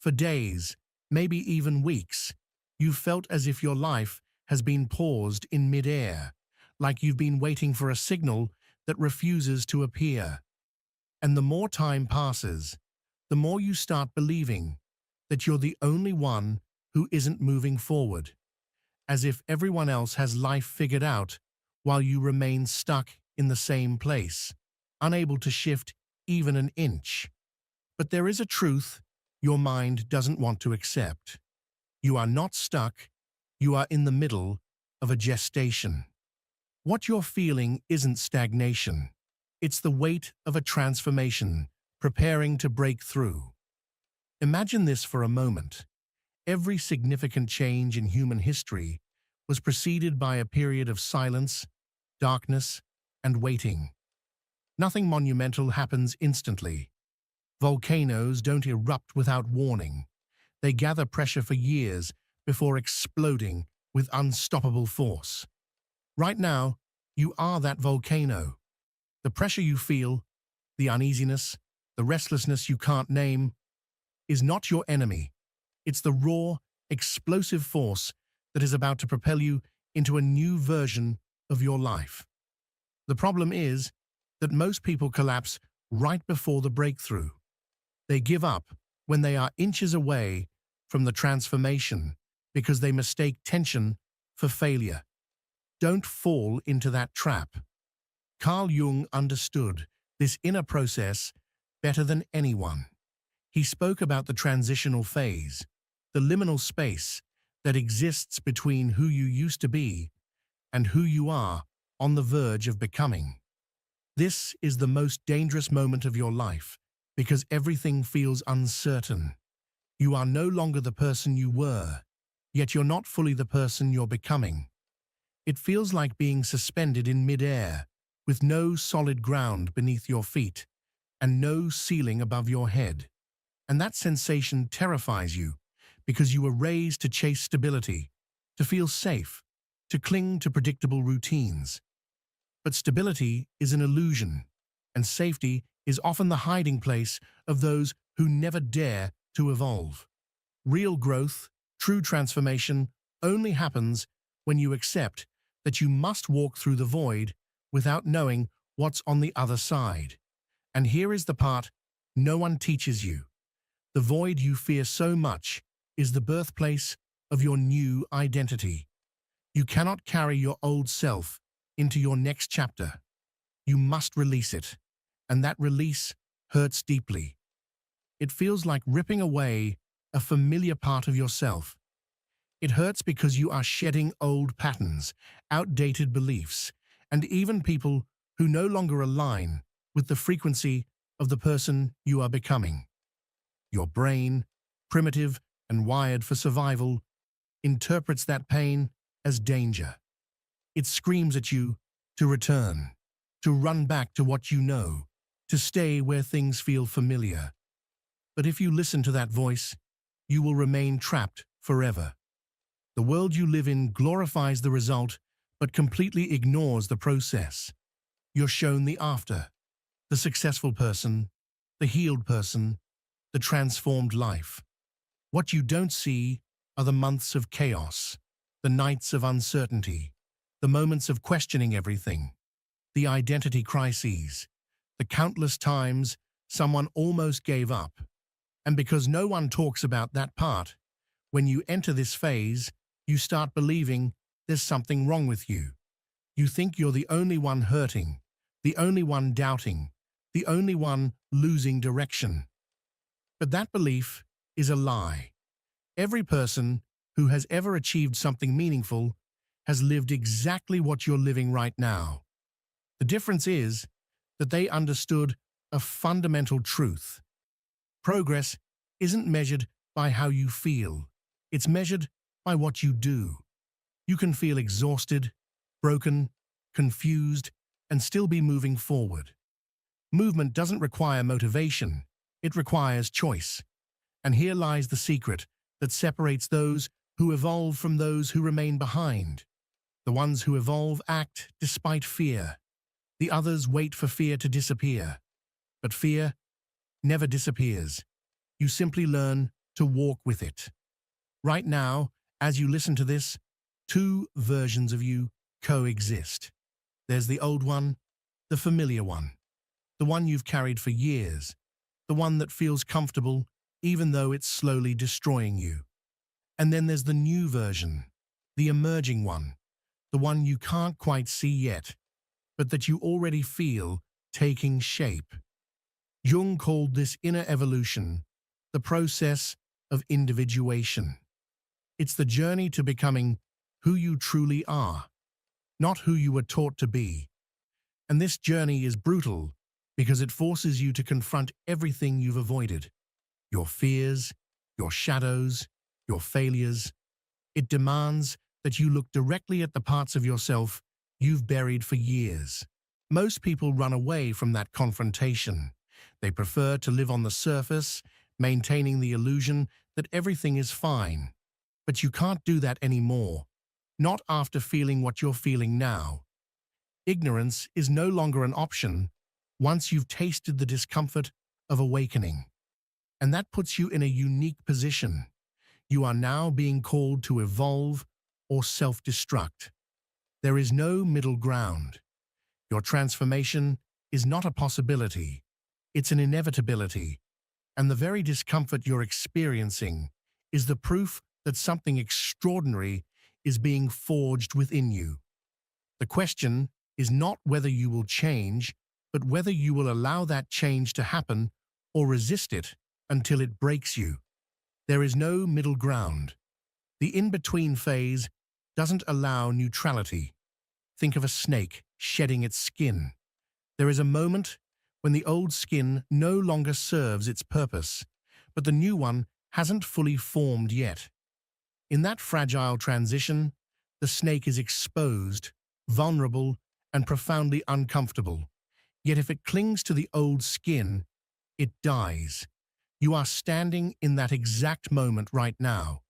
For days, maybe even weeks, you've felt as if your life has been paused in mid-air, like you've been waiting for a signal that refuses to appear. And the more time passes, the more you start believing that you're the only one who isn't moving forward, as if everyone else has life figured out while you remain stuck in the same place, unable to shift even an inch. But there is a truth your mind doesn't want to accept. You are not stuck. You are in the middle of a gestation. What you're feeling isn't stagnation. It's the weight of a transformation preparing to break through. Imagine this for a moment. Every significant change in human history was preceded by a period of silence, darkness, and waiting. Nothing monumental happens instantly. Volcanoes don't erupt without warning. They gather pressure for years before exploding with unstoppable force. Right now, you are that volcano. The pressure you feel, the uneasiness, the restlessness you can't name, is not your enemy. It's the raw, explosive force that is about to propel you into a new version of your life. The problem is that most people collapse right before the breakthrough. They give up when they are inches away from the transformation because they mistake tension for failure. Don't fall into that trap. Carl Jung understood this inner process better than anyone. He spoke about the transitional phase, the liminal space that exists between who you used to be and who you are on the verge of becoming. This is the most dangerous moment of your life because everything feels uncertain. You are no longer the person you were, yet you're not fully the person you're becoming. It feels like being suspended in mid-air, with no solid ground beneath your feet and no ceiling above your head. And that sensation terrifies you because you were raised to chase stability, to feel safe, to cling to predictable routines. But stability is an illusion, and safety is often the hiding place of those who never dare to evolve. Real growth, true transformation, only happens when you accept that you must walk through the void without knowing what's on the other side. And here is the part no one teaches you. The void you fear so much is the birthplace of your new identity. You cannot carry your old self into your next chapter. You must release it, and that release hurts deeply. It feels like ripping away a familiar part of yourself. It hurts because you are shedding old patterns, outdated beliefs, and even people who no longer align with the frequency of the person you are becoming. Your brain, primitive and wired for survival, interprets that pain as danger. It screams at you to return, to run back to what you know, to stay where things feel familiar. But if you listen to that voice, you will remain trapped forever. The world you live in glorifies the result, but completely ignores the process. You're shown the after, the successful person, the healed person, the transformed life. What you don't see are the months of chaos, the nights of uncertainty, the moments of questioning everything, the identity crises, the countless times someone almost gave up. And because no one talks about that part, when you enter this phase, you start believing there's something wrong with you. You think you're the only one hurting, the only one doubting, the only one losing direction. But that belief is a lie. Every person who has ever achieved something meaningful has lived exactly what you're living right now. The difference is that they understood a fundamental truth. Progress isn't measured by how you feel. It's measured by what you do. You can feel exhausted, broken, confused, and still be moving forward. Movement doesn't require motivation. It requires choice. And here lies the secret that separates those who evolve from those who remain behind. The ones who evolve act despite fear. The others wait for fear to disappear. But fear never disappears. You simply learn to walk with it. Right now, as you listen to this, two versions of you coexist. There's the old one, the familiar one, the one you've carried for years, the one that feels comfortable even though it's slowly destroying you. And then there's the new version, the emerging one, the one you can't quite see yet, but that you already feel taking shape. Jung called this inner evolution the process of individuation. It's the journey to becoming who you truly are, not who you were taught to be. And this journey is brutal because it forces you to confront everything you've avoided. Your fears, your shadows, your failures. It demands that you look directly at the parts of yourself you've buried for years. Most people run away from that confrontation. They prefer to live on the surface, maintaining the illusion that everything is fine. But you can't do that anymore, not after feeling what you're feeling now. Ignorance is no longer an option once you've tasted the discomfort of awakening. And that puts you in a unique position. You are now being called to evolve or self-destruct. There is no middle ground. Your transformation is not a possibility. It's an inevitability. And the very discomfort you're experiencing is the proof that something extraordinary is being forged within you. The question is not whether you will change, but whether you will allow that change to happen or resist it until it breaks you. There is no middle ground. The in-between phase doesn't allow neutrality. Think of a snake shedding its skin. There is a moment when the old skin no longer serves its purpose, but the new one hasn't fully formed yet. In that fragile transition, the snake is exposed, vulnerable, and profoundly uncomfortable. Yet if it clings to the old skin, it dies. You are standing in that exact moment right now.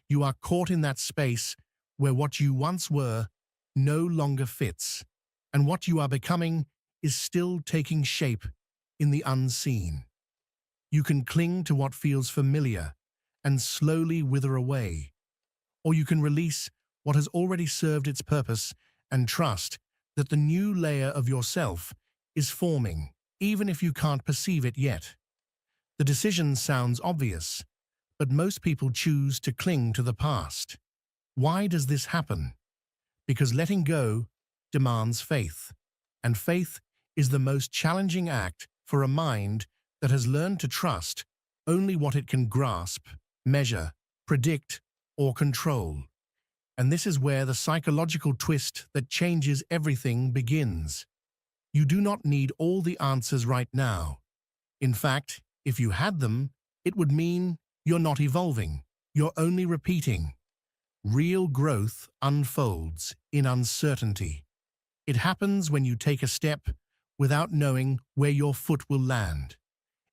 You are caught in that space where what you once were no longer fits, and what you are becoming is still taking shape in the unseen. You can cling to what feels familiar and slowly wither away, or you can release what has already served its purpose and trust that the new layer of yourself is forming, even if you can't perceive it yet. The decision sounds obvious, but most people choose to cling to the past. Why does this happen? Because letting go demands faith, and faith is the most challenging act for a mind that has learned to trust only what it can grasp, measure, predict, or control. And this is where the psychological twist that changes everything begins. You do not need all the answers right now. In fact, if you had them, it would mean you're not evolving, you're only repeating. Real growth unfolds in uncertainty. It happens when you take a step without knowing where your foot will land.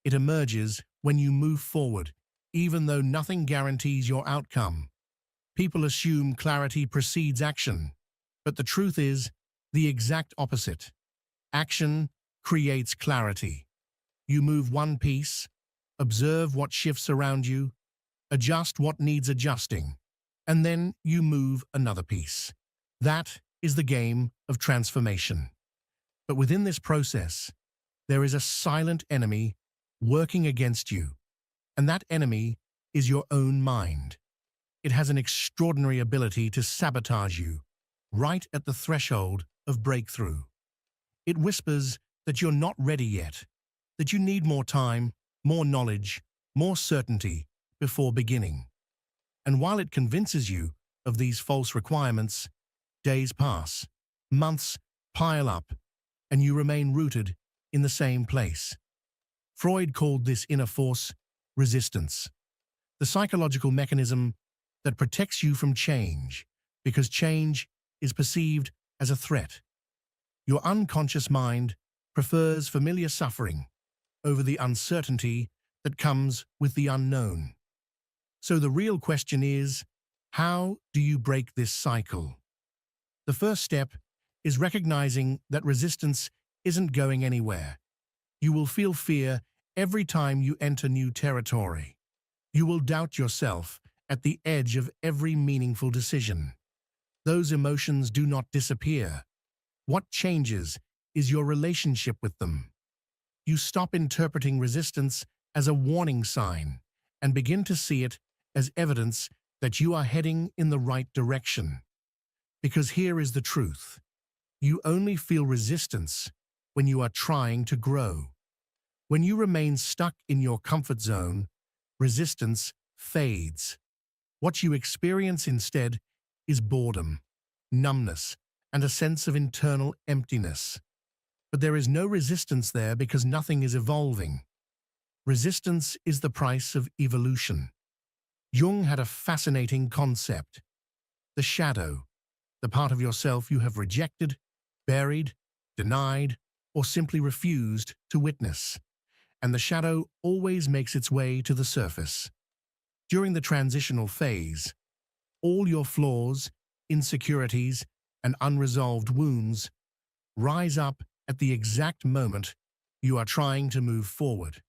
It emerges when you move forward, even though nothing guarantees your outcome. People assume clarity precedes action, but the truth is the exact opposite. Action creates clarity. You move one piece, observe what shifts around you, adjust what needs adjusting, and then you move another piece. That is the game of transformation. But within this process, there is a silent enemy working against you, and that enemy is your own mind. It has an extraordinary ability to sabotage you right at the threshold of breakthrough. It whispers that you're not ready yet, that you need more time, more knowledge, more certainty before beginning. And while it convinces you of these false requirements, days pass, months pile up, and you remain rooted in the same place. Freud called this inner force resistance, the psychological mechanism that protects you from change, because change is perceived as a threat. Your unconscious mind prefers familiar suffering over the uncertainty that comes with the unknown. So the real question is, how do you break this cycle? The first step is recognizing that resistance isn't going anywhere. You will feel fear every time you enter new territory. You will doubt yourself at the edge of every meaningful decision. Those emotions do not disappear. What changes is your relationship with them. You stop interpreting resistance as a warning sign and begin to see it as evidence that you are heading in the right direction. Because here is the truth. You only feel resistance when you are trying to grow. When you remain stuck in your comfort zone, resistance fades. What you experience instead is boredom, numbness, and a sense of internal emptiness. But there is no resistance there because nothing is evolving. Resistance is the price of evolution. Jung had a fascinating concept: the shadow, the part of yourself you have rejected, buried, denied, or simply refused to witness. And the shadow always makes its way to the surface. During the transitional phase, all your flaws, insecurities, and unresolved wounds rise up at the exact moment you are trying to move forward.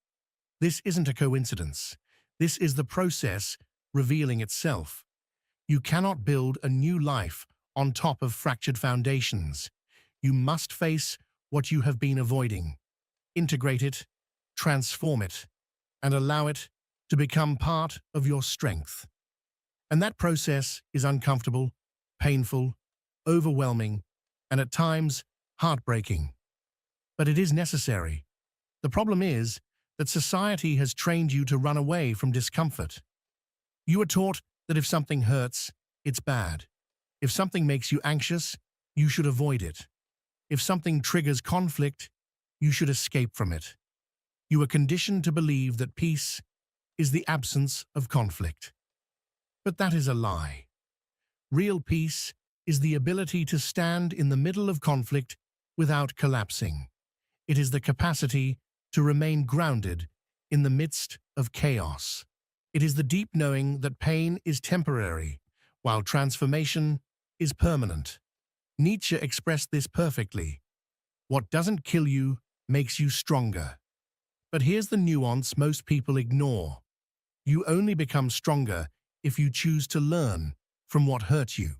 This isn't a coincidence. This is the process revealing itself. You cannot build a new life on top of fractured foundations. You must face what you have been avoiding, integrate it, transform it, and allow it to become part of your strength. And that process is uncomfortable, painful, overwhelming, and at times heartbreaking. But it is necessary. The problem is that society has trained you to run away from discomfort. You are taught that if something hurts, it's bad. If something makes you anxious, you should avoid it. If something triggers conflict, you should escape from it. You are conditioned to believe that peace is the absence of conflict. But that is a lie. Real peace is the ability to stand in the middle of conflict without collapsing. It is the capacity to remain grounded in the midst of chaos. It is the deep knowing that pain is temporary, while transformation is permanent. Nietzsche expressed this perfectly. What doesn't kill you makes you stronger. But here's the nuance most people ignore. You only become stronger if you choose to learn from what hurt you.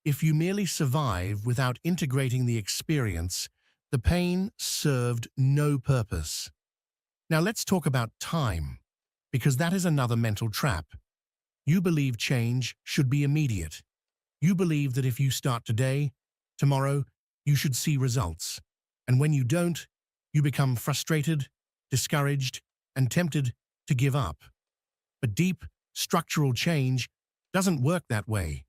If you merely survive without integrating the experience, the pain served no purpose. Now let's talk about time, because that is another mental trap. You believe change should be immediate. You believe that if you start today, tomorrow, you should see results. And when you don't, you become frustrated, discouraged, and tempted to give up. But deep, structural change doesn't work that way.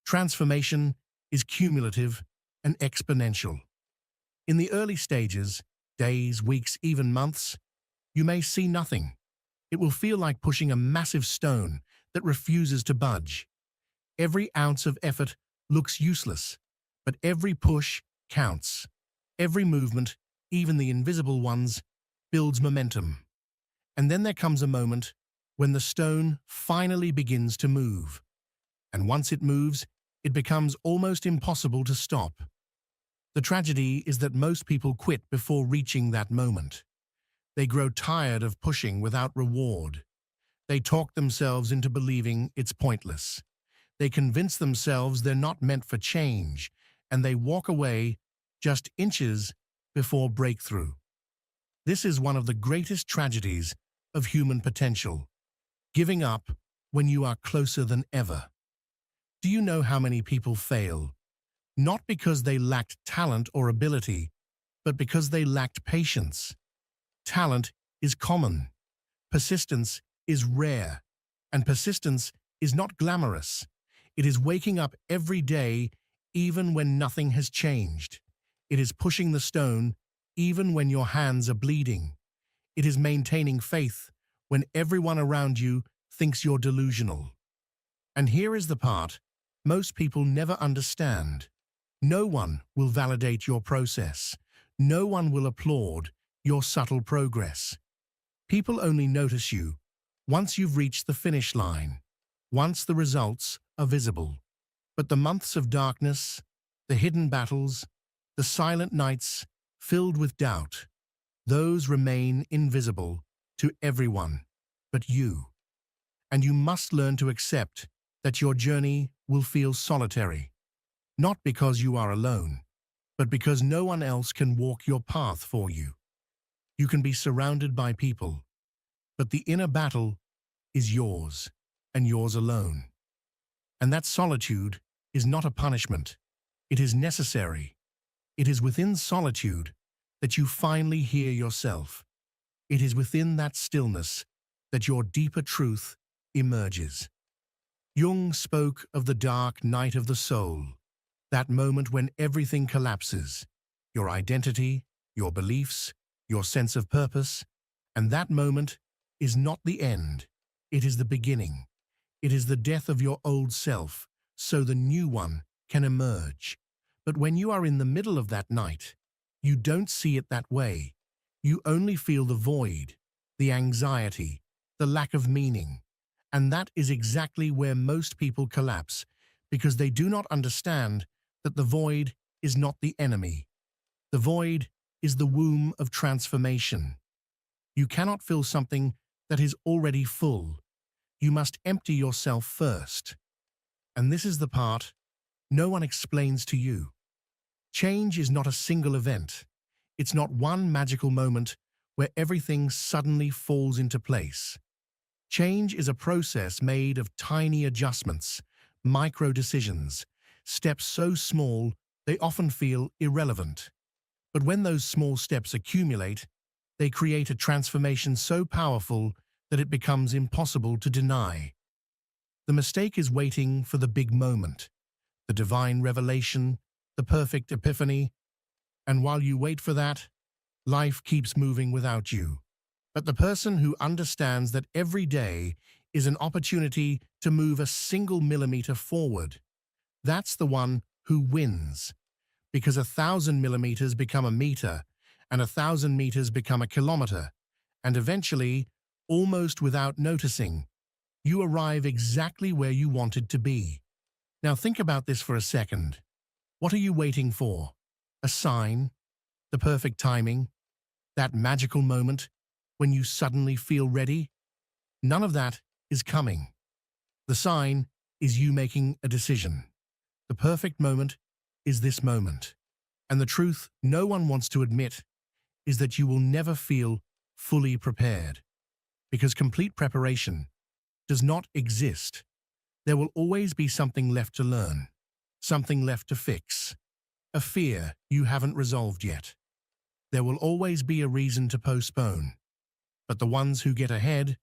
Transformation is cumulative and exponential. In the early stages, days, weeks, even months, you may see nothing. It will feel like pushing a massive stone that refuses to budge. Every ounce of effort looks useless, but every push counts. Every movement, even the invisible ones, builds momentum. And then there comes a moment when the stone finally begins to move. And once it moves, it becomes almost impossible to stop. The tragedy is that most people quit before reaching that moment. They grow tired of pushing without reward. They talk themselves into believing it's pointless. They convince themselves they're not meant for change, and they walk away just inches before breakthrough. This is one of the greatest tragedies of human potential. Giving up when you are closer than ever. Do you know how many people fail? Not because they lacked talent or ability, but because they lacked patience. Talent is common. Persistence is rare. And persistence is not glamorous. It is waking up every day even when nothing has changed. It is pushing the stone even when your hands are bleeding. It is maintaining faith when everyone around you thinks you're delusional. And here is the part most people never understand. No one will validate your process. No one will applaud your subtle progress. People only notice you once you've reached the finish line, once the results are visible. But the months of darkness, the hidden battles, the silent nights filled with doubt, those remain invisible to everyone but you. And you must learn to accept that your journey will feel solitary, not because you are alone, but because no one else can walk your path for you. You can be surrounded by people, but the inner battle is yours, and yours alone. And that solitude is not a punishment. It is necessary. It is within solitude that you finally hear yourself. It is within that stillness that your deeper truth emerges. Jung spoke of the dark night of the soul, that moment when everything collapses, your identity, your beliefs, your sense of purpose, and that moment is not the end, it is the beginning. It is the death of your old self, so the new one can emerge. But when you are in the middle of that night, you don't see it that way. You only feel the void, the anxiety, the lack of meaning. And that is exactly where most people collapse, because they do not understand that the void is not the enemy. The void is the womb of transformation. You cannot fill something that is already full. You must empty yourself first. And this is the part no one explains to you. Change is not a single event. It's not one magical moment where everything suddenly falls into place. Change is a process made of tiny adjustments, micro decisions, steps so small they often feel irrelevant. But when those small steps accumulate, they create a transformation so powerful that it becomes impossible to deny. The mistake is waiting for the big moment, the divine revelation, the perfect epiphany, and while you wait for that, life keeps moving without you. But the person who understands that every day is an opportunity to move a single millimeter forward, that's the one who wins. Because 1,000 millimeters become a meter, and 1,000 meters become a kilometer, and eventually, almost without noticing, you arrive exactly where you wanted to be. Now think about this for a second. What are you waiting for? A sign? The perfect timing? That magical moment when you suddenly feel ready? None of that is coming. The sign is you making a decision. The perfect moment is this moment. And the truth no one wants to admit is that you will never feel fully prepared. Because complete preparation does not exist. There will always be something left to learn, something left to fix, a fear you haven't resolved yet. There will always be a reason to postpone. But the ones who get ahead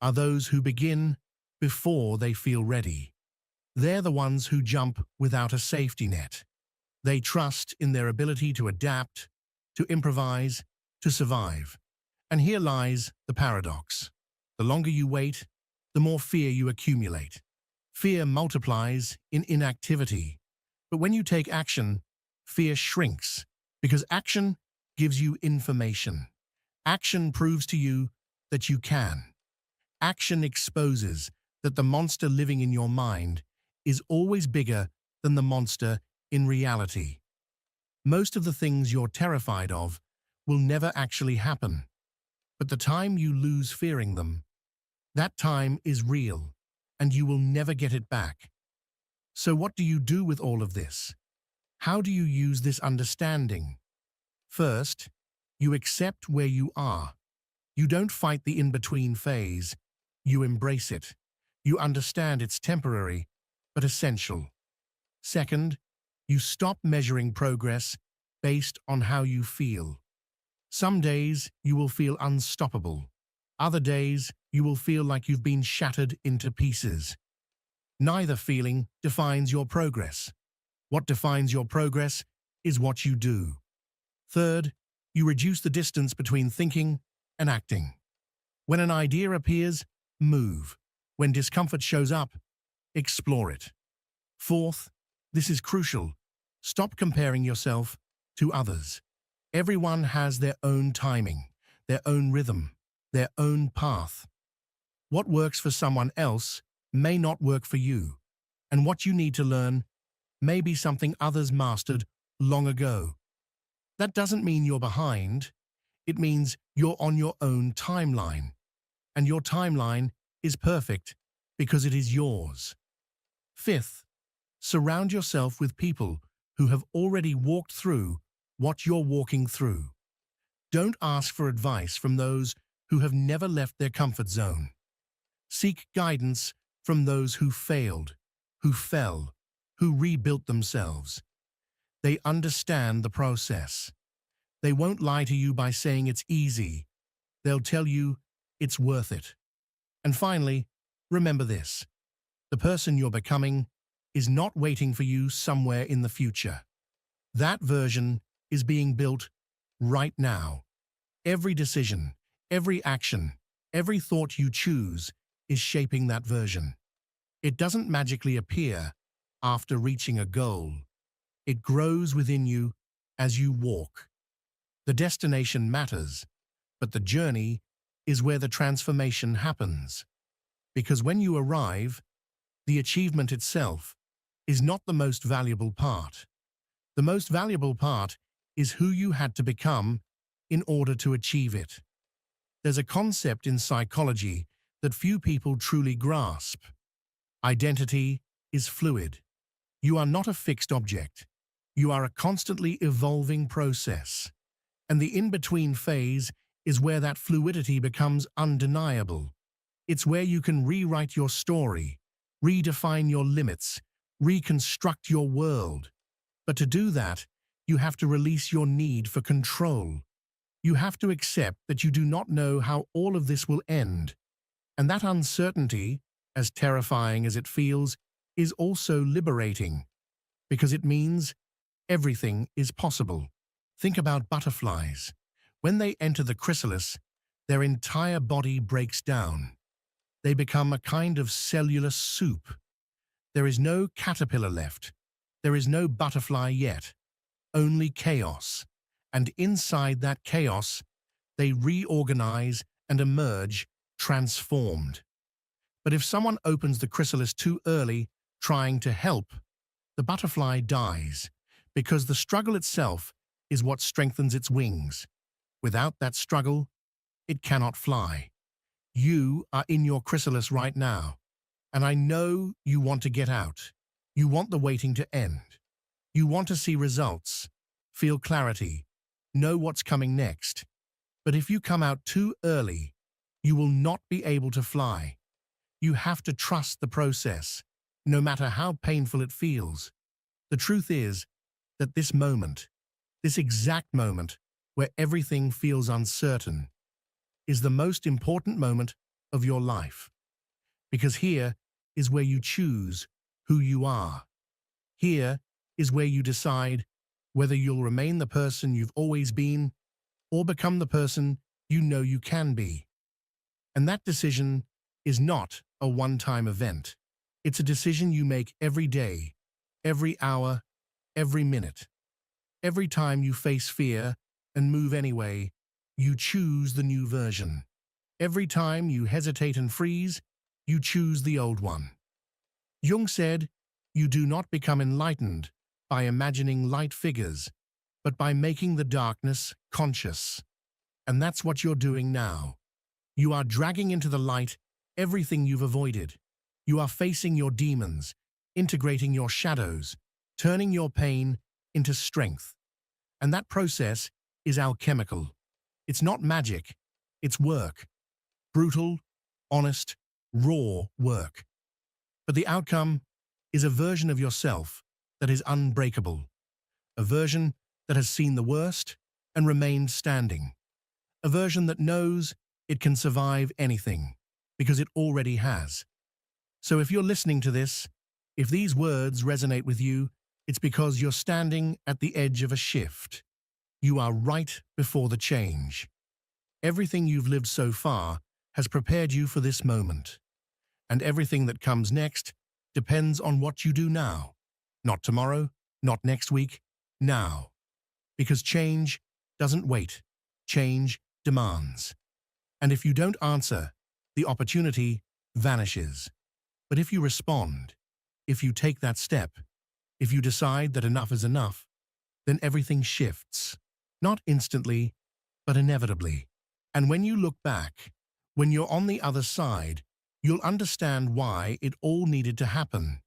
are those who begin before they feel ready. They're the ones who jump without a safety net. They trust in their ability to adapt, to improvise, to survive. And here lies the paradox. The longer you wait, the more fear you accumulate. Fear multiplies in inactivity. But when you take action, fear shrinks, because action gives you information. Action proves to you that you can. Action exposes that the monster living in your mind is always bigger than the monster in reality. Most of the things you're terrified of will never actually happen. But the time you lose fearing them, that time is real, and you will never get it back. So what do you do with all of this? How do you use this understanding? First, you accept where you are. You don't fight the in-between phase. You embrace it. You understand it's temporary, but essential. Second, you stop measuring progress based on how you feel. Some days you will feel unstoppable. Other days you will feel like you've been shattered into pieces. Neither feeling defines your progress. What defines your progress is what you do. Third, you reduce the distance between thinking and acting. When an idea appears, move. When discomfort shows up, explore it. Fourth, this is crucial. Stop comparing yourself to others. Everyone has their own timing, their own rhythm, their own path. What works for someone else may not work for you, and what you need to learn may be something others mastered long ago. That doesn't mean you're behind. It means you're on your own timeline, and your timeline is perfect because it is yours. Fifth, surround yourself with people who have already walked through what you're walking through. Don't ask for advice from those who have never left their comfort zone. Seek guidance from those who failed, who fell, who rebuilt themselves. They understand the process. They won't lie to you by saying it's easy. They'll tell you it's worth it. And finally, remember this. The person you're becoming is not waiting for you somewhere in the future. That version is being built right now. Every decision, every action, every thought you choose is shaping that version. It doesn't magically appear after reaching a goal. It grows within you as you walk. The destination matters, but the journey is where the transformation happens. Because when you arrive, the achievement itself is not the most valuable part. The most valuable part is who you had to become in order to achieve it. There's a concept in psychology that few people truly grasp. Identity is fluid. You are not a fixed object. You are a constantly evolving process. And the in-between phase is where that fluidity becomes undeniable. It's where you can rewrite your story, redefine your limits, reconstruct your world. But to do that, you have to release your need for control. You have to accept that you do not know how all of this will end. And that uncertainty, as terrifying as it feels, is also liberating, because it means everything is possible. Think about butterflies. When they enter the chrysalis, their entire body breaks down. They become a kind of cellular soup. There is no caterpillar left. There is no butterfly yet. Only chaos. And inside that chaos, they reorganize and emerge transformed. But if someone opens the chrysalis too early, trying to help, the butterfly dies, because the struggle itself is what strengthens its wings. Without that struggle, it cannot fly. You are in your chrysalis right now, and I know you want to get out. You want the waiting to end. You want to see results, feel clarity, know what's coming next. But if you come out too early, you will not be able to fly. You have to trust the process, no matter how painful it feels. The truth is that this moment, this exact moment where everything feels uncertain, is the most important moment of your life. Because here is where you choose who you are. Here is where you decide whether you'll remain the person you've always been or become the person you know you can be. And that decision is not a one-time event. It's a decision you make every day, every hour, every minute. Every time you face fear and move anyway, you choose the new version. Every time you hesitate and freeze, you choose the old one. Jung said, "You do not become enlightened by imagining light figures, but by making the darkness conscious." And that's what you're doing now. You are dragging into the light everything you've avoided. You are facing your demons, integrating your shadows, turning your pain into strength. And that process is alchemical. It's not magic, it's work. Brutal, honest, raw work. But the outcome is a version of yourself that is unbreakable. A version that has seen the worst and remained standing. A version that knows it can survive anything, because it already has. So if you're listening to this, if these words resonate with you, it's because you're standing at the edge of a shift. You are right before the change. Everything you've lived so far has prepared you for this moment. And everything that comes next depends on what you do now. Not tomorrow, not next week, now. Because change doesn't wait. Change demands. And if you don't answer, the opportunity vanishes. But if you respond, if you take that step, if you decide that enough is enough, then everything shifts. Not instantly, but inevitably. And when you look back, when you're on the other side, you'll understand why it all needed to happen.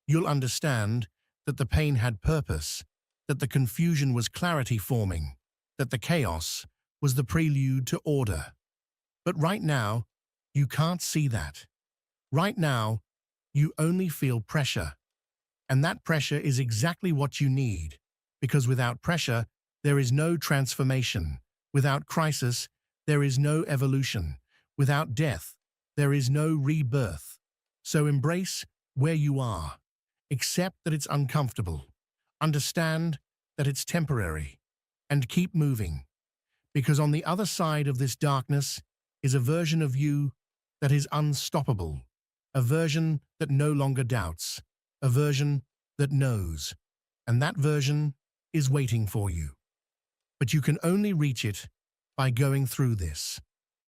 You'll understand that the pain had purpose, that the confusion was clarity forming, that the chaos was the prelude to order. But right now, you can't see that. Right now, you only feel pressure. And that pressure is exactly what you need, because without pressure, there is no transformation. Without crisis, there is no evolution. Without death, there is no rebirth. So embrace where you are. Accept that it's uncomfortable. Understand that it's temporary. And keep moving. Because on the other side of this darkness is a version of you that is unstoppable. A version that no longer doubts. A version that knows. And that version is waiting for you. But you can only reach it by going through this.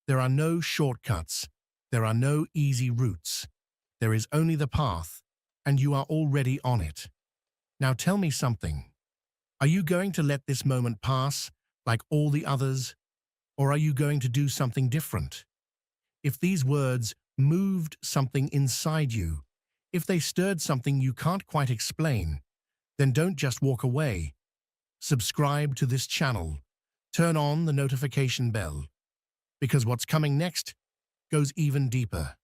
There are no shortcuts. There are no easy routes. There is only the path, and you are already on it. Now tell me something. Are you going to let this moment pass like all the others, or are you going to do something different? If these words moved something inside you, if they stirred something you can't quite explain, then don't just walk away. Subscribe to this channel. Turn on the notification bell. Because what's coming next goes even deeper.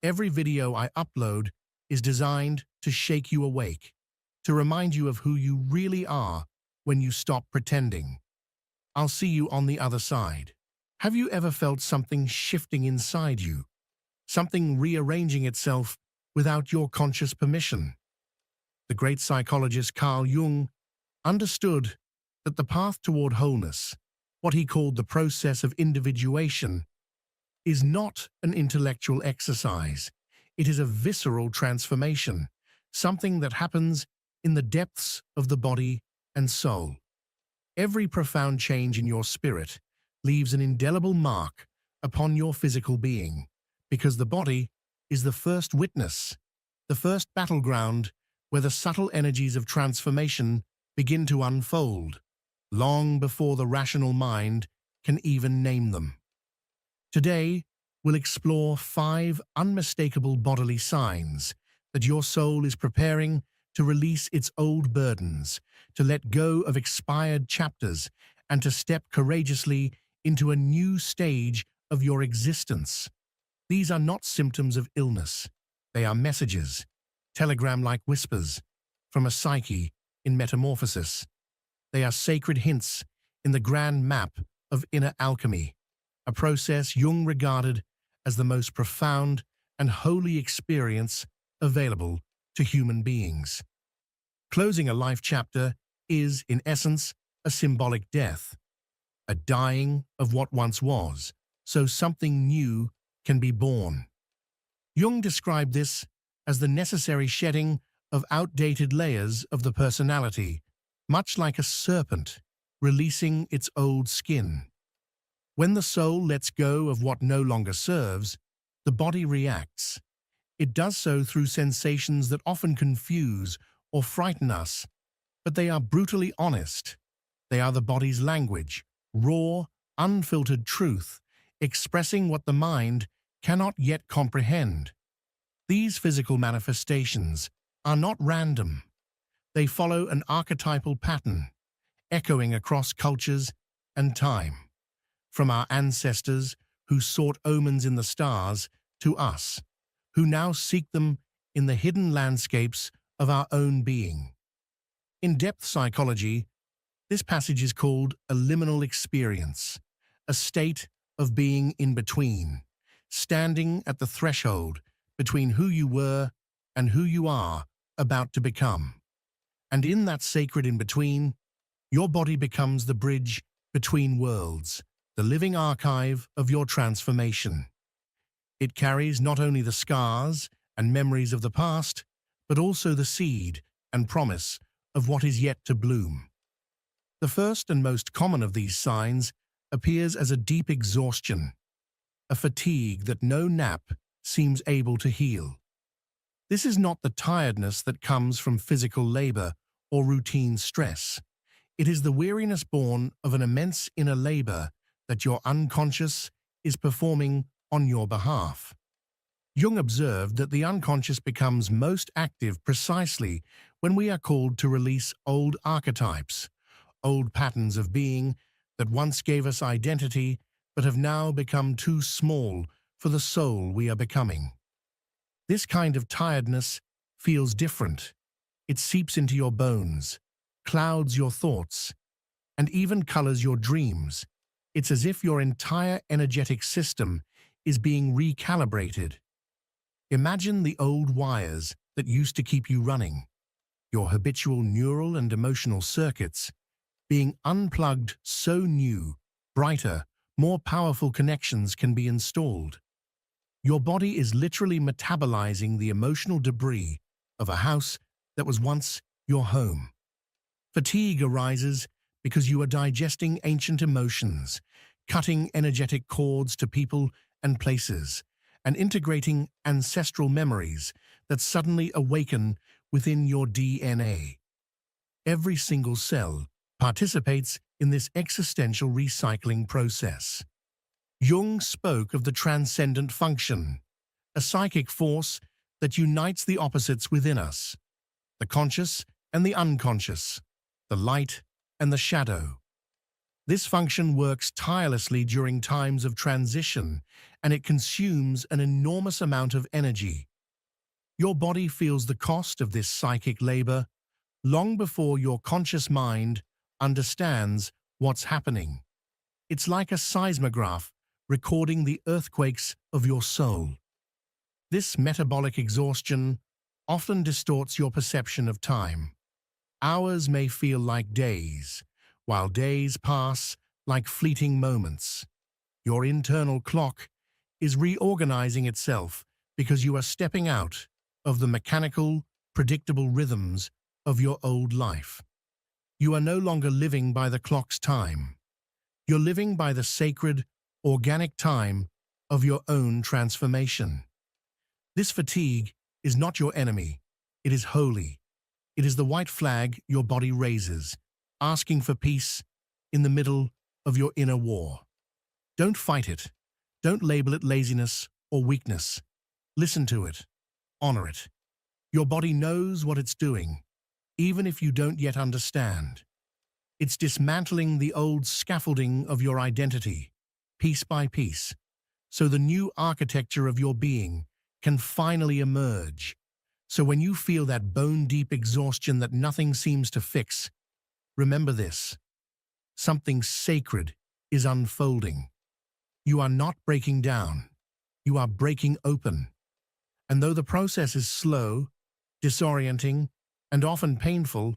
Every video I upload is designed to shake you awake, to remind you of who you really are when you stop pretending. I'll see you on the other side. Have you ever felt something shifting inside you? something rearranging itself without your conscious permission. The great psychologist Carl Jung understood that the path toward wholeness, what he called the process of individuation, is not an intellectual exercise. It is a visceral transformation, something that happens in the depths of the body and soul. Every profound change in your spirit leaves an indelible mark upon your physical being, because the body is the first witness, the first battleground where the subtle energies of transformation begin to unfold, long before the rational mind can even name them. Today, we'll explore 5 unmistakable bodily signs that your soul is preparing to release its old burdens, to let go of expired chapters, and to step courageously into a new stage of your existence. These are not symptoms of illness. They are messages, telegram-like whispers, from a psyche in metamorphosis. They are sacred hints in the grand map of inner alchemy, a process Jung regarded as the most profound and holy experience available to human beings. Closing a life chapter is, in essence, a symbolic death, a dying of what once was, so something new can be born. Jung described this as the necessary shedding of outdated layers of the personality, much like a serpent releasing its old skin. When the soul lets go of what no longer serves, the body reacts. It does so through sensations that often confuse or frighten us, but they are brutally honest. They are the body's language, raw, unfiltered truth, expressing what the mind cannot yet comprehend. These physical manifestations are not random. They follow an archetypal pattern, echoing across cultures and time. From our ancestors who sought omens in the stars to us, who now seek them in the hidden landscapes of our own being. In depth psychology, this passage is called a liminal experience, a state of being in between, standing at the threshold between who you were and who you are about to become. And in that sacred in-between, your body becomes the bridge between worlds, the living archive of your transformation. It carries not only the scars and memories of the past, but also the seed and promise of what is yet to bloom. The first and most common of these signs appears as a deep exhaustion, a fatigue that no nap seems able to heal. This is not the tiredness that comes from physical labor or routine stress. It is the weariness born of an immense inner labor that your unconscious is performing on your behalf. Jung observed that the unconscious becomes most active precisely when we are called to release old archetypes, old patterns of being that once gave us identity but have now become too small for the soul we are becoming. This kind of tiredness feels different. It seeps into your bones, clouds your thoughts, and even colors your dreams. It's as if your entire energetic system is being recalibrated. Imagine the old wires that used to keep you running, your habitual neural and emotional circuits, being unplugged so new, brighter, more powerful connections can be installed. Your body is literally metabolizing the emotional debris of a house that was once your home. Fatigue arises because you are digesting ancient emotions, cutting energetic cords to people and places, and integrating ancestral memories that suddenly awaken within your DNA. Every single cell participates in this existential recycling process. Jung spoke of the transcendent function, a psychic force that unites the opposites within us, the conscious and the unconscious, the light and the shadow. This function works tirelessly during times of transition, and it consumes an enormous amount of energy. Your body feels the cost of this psychic labor long before your conscious mind understands what's happening. It's like a seismograph recording the earthquakes of your soul. This metabolic exhaustion often distorts your perception of time. Hours may feel like days, while days pass like fleeting moments. Your internal clock is reorganizing itself because you are stepping out of the mechanical, predictable rhythms of your old life. You are no longer living by the clock's time. You're living by the sacred, organic time of your own transformation. This fatigue is not your enemy. It is holy. It is the white flag your body raises, asking for peace in the middle of your inner war. Don't fight it. Don't label it laziness or weakness. Listen to it. Honor it. Your body knows what it's doing, even if you don't yet understand. It's dismantling the old scaffolding of your identity, piece by piece, so the new architecture of your being can finally emerge. So when you feel that bone-deep exhaustion that nothing seems to fix, remember this: something sacred is unfolding. You are not breaking down. You are breaking open. And though the process is slow, disorienting, and often painful,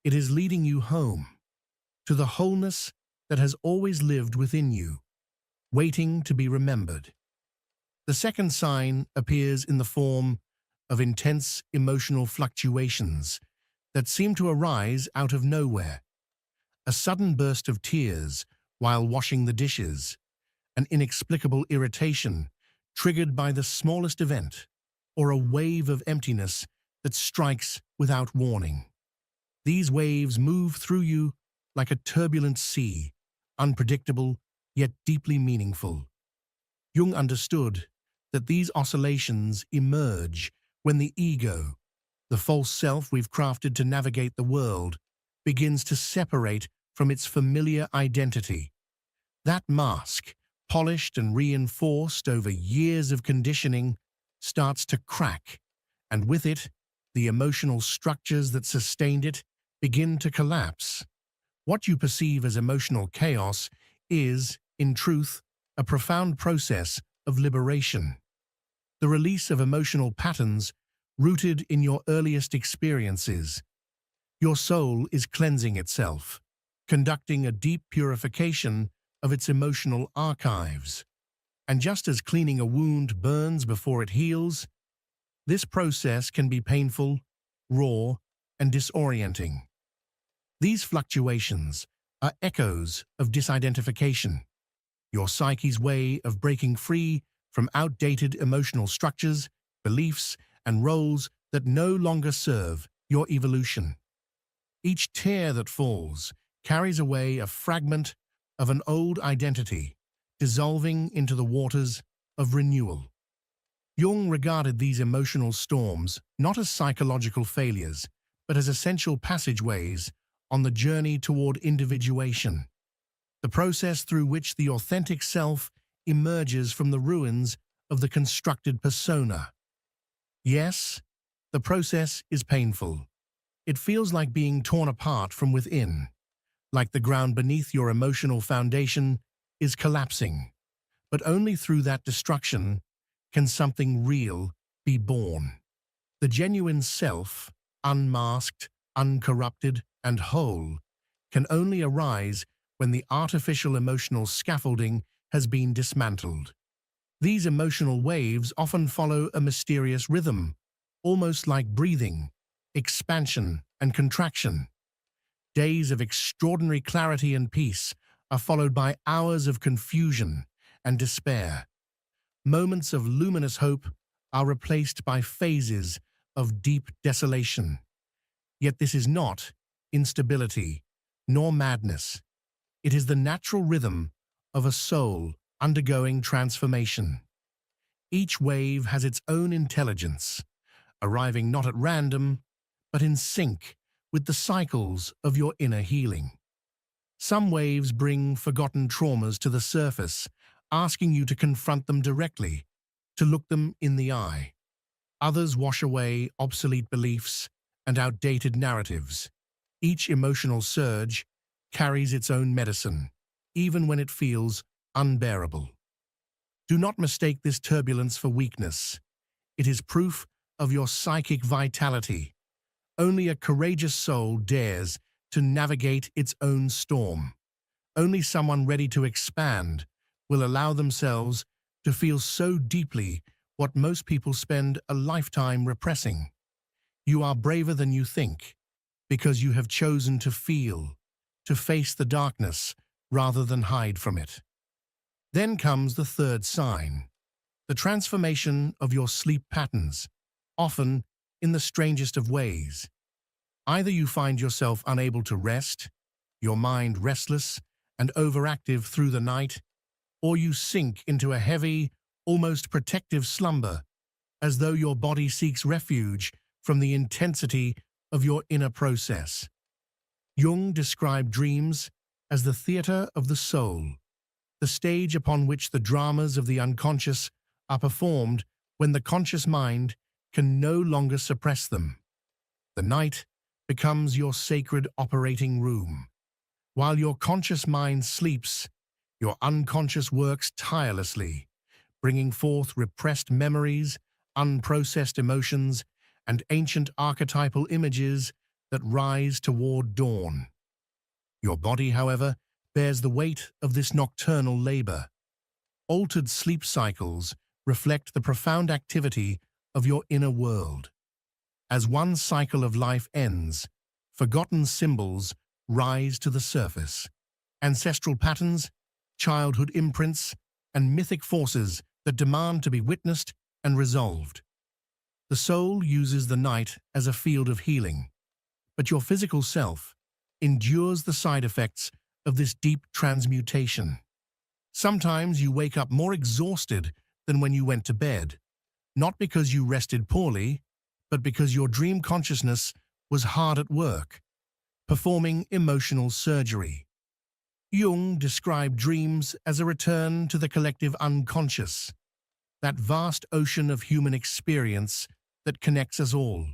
it is leading you home, to the wholeness that has always lived within you, waiting to be remembered. The second sign appears in the form of intense emotional fluctuations that seem to arise out of nowhere. A sudden burst of tears while washing the dishes, an inexplicable irritation triggered by the smallest event, or a wave of emptiness that strikes without warning. These waves move through you like a turbulent sea, unpredictable yet deeply meaningful. Jung understood that these oscillations emerge when the ego, the false self we've crafted to navigate the world, begins to separate from its familiar identity. That mask, polished and reinforced over years of conditioning, starts to crack, and with it, the emotional structures that sustained it begin to collapse. What you perceive as emotional chaos is, in truth, a profound process of liberation. The release of emotional patterns rooted in your earliest experiences. Your soul is cleansing itself, conducting a deep purification of its emotional archives. And just as cleaning a wound burns before it heals, this process can be painful, raw, and disorienting. These fluctuations are echoes of disidentification, your psyche's way of breaking free from outdated emotional structures, beliefs, and roles that no longer serve your evolution. Each tear that falls carries away a fragment of an old identity, dissolving into the waters of renewal. Jung regarded these emotional storms not as psychological failures, but as essential passageways on the journey toward individuation, the process through which the authentic self emerges from the ruins of the constructed persona. Yes, the process is painful. It feels like being torn apart from within, like the ground beneath your emotional foundation is collapsing. But only through that destruction can something real be born. The genuine self, unmasked, uncorrupted, and whole, can only arise when the artificial emotional scaffolding has been dismantled. These emotional waves often follow a mysterious rhythm, almost like breathing, expansion, and contraction. Days of extraordinary clarity and peace are followed by hours of confusion and despair. Moments of luminous hope are replaced by phases of deep desolation. Yet this is not instability, nor madness. It is the natural rhythm of a soul undergoing transformation. Each wave has its own intelligence, arriving not at random, but in sync with the cycles of your inner healing. Some waves bring forgotten traumas to the surface, asking you to confront them directly, to look them in the eye. Others wash away obsolete beliefs and outdated narratives. Each emotional surge carries its own medicine, even when it feels unbearable. Do not mistake this turbulence for weakness. It is proof of your psychic vitality. Only a courageous soul dares to navigate its own storm. Only someone ready to expand will allow themselves to feel so deeply what most people spend a lifetime repressing. You are braver than you think, because you have chosen to feel, to face the darkness rather than hide from it. Then comes the third sign, the transformation of your sleep patterns, often in the strangest of ways. Either you find yourself unable to rest, your mind restless and overactive through the night, or you sink into a heavy, almost protective slumber, as though your body seeks refuge from the intensity of your inner process. Jung described dreams as the theater of the soul, the stage upon which the dramas of the unconscious are performed when the conscious mind can no longer suppress them. The night becomes your sacred operating room. While your conscious mind sleeps, your unconscious works tirelessly, bringing forth repressed memories, unprocessed emotions, and ancient archetypal images that rise toward dawn. Your body, however, bears the weight of this nocturnal labor. Altered sleep cycles reflect the profound activity of your inner world. As one cycle of life ends, forgotten symbols rise to the surface. Ancestral patterns, childhood imprints, and mythic forces that demand to be witnessed and resolved. The soul uses the night as a field of healing, but your physical self endures the side effects of this deep transmutation. Sometimes you wake up more exhausted than when you went to bed, not because you rested poorly, but because your dream consciousness was hard at work, performing emotional surgery. Jung described dreams as a return to the collective unconscious, that vast ocean of human experience that connects us all.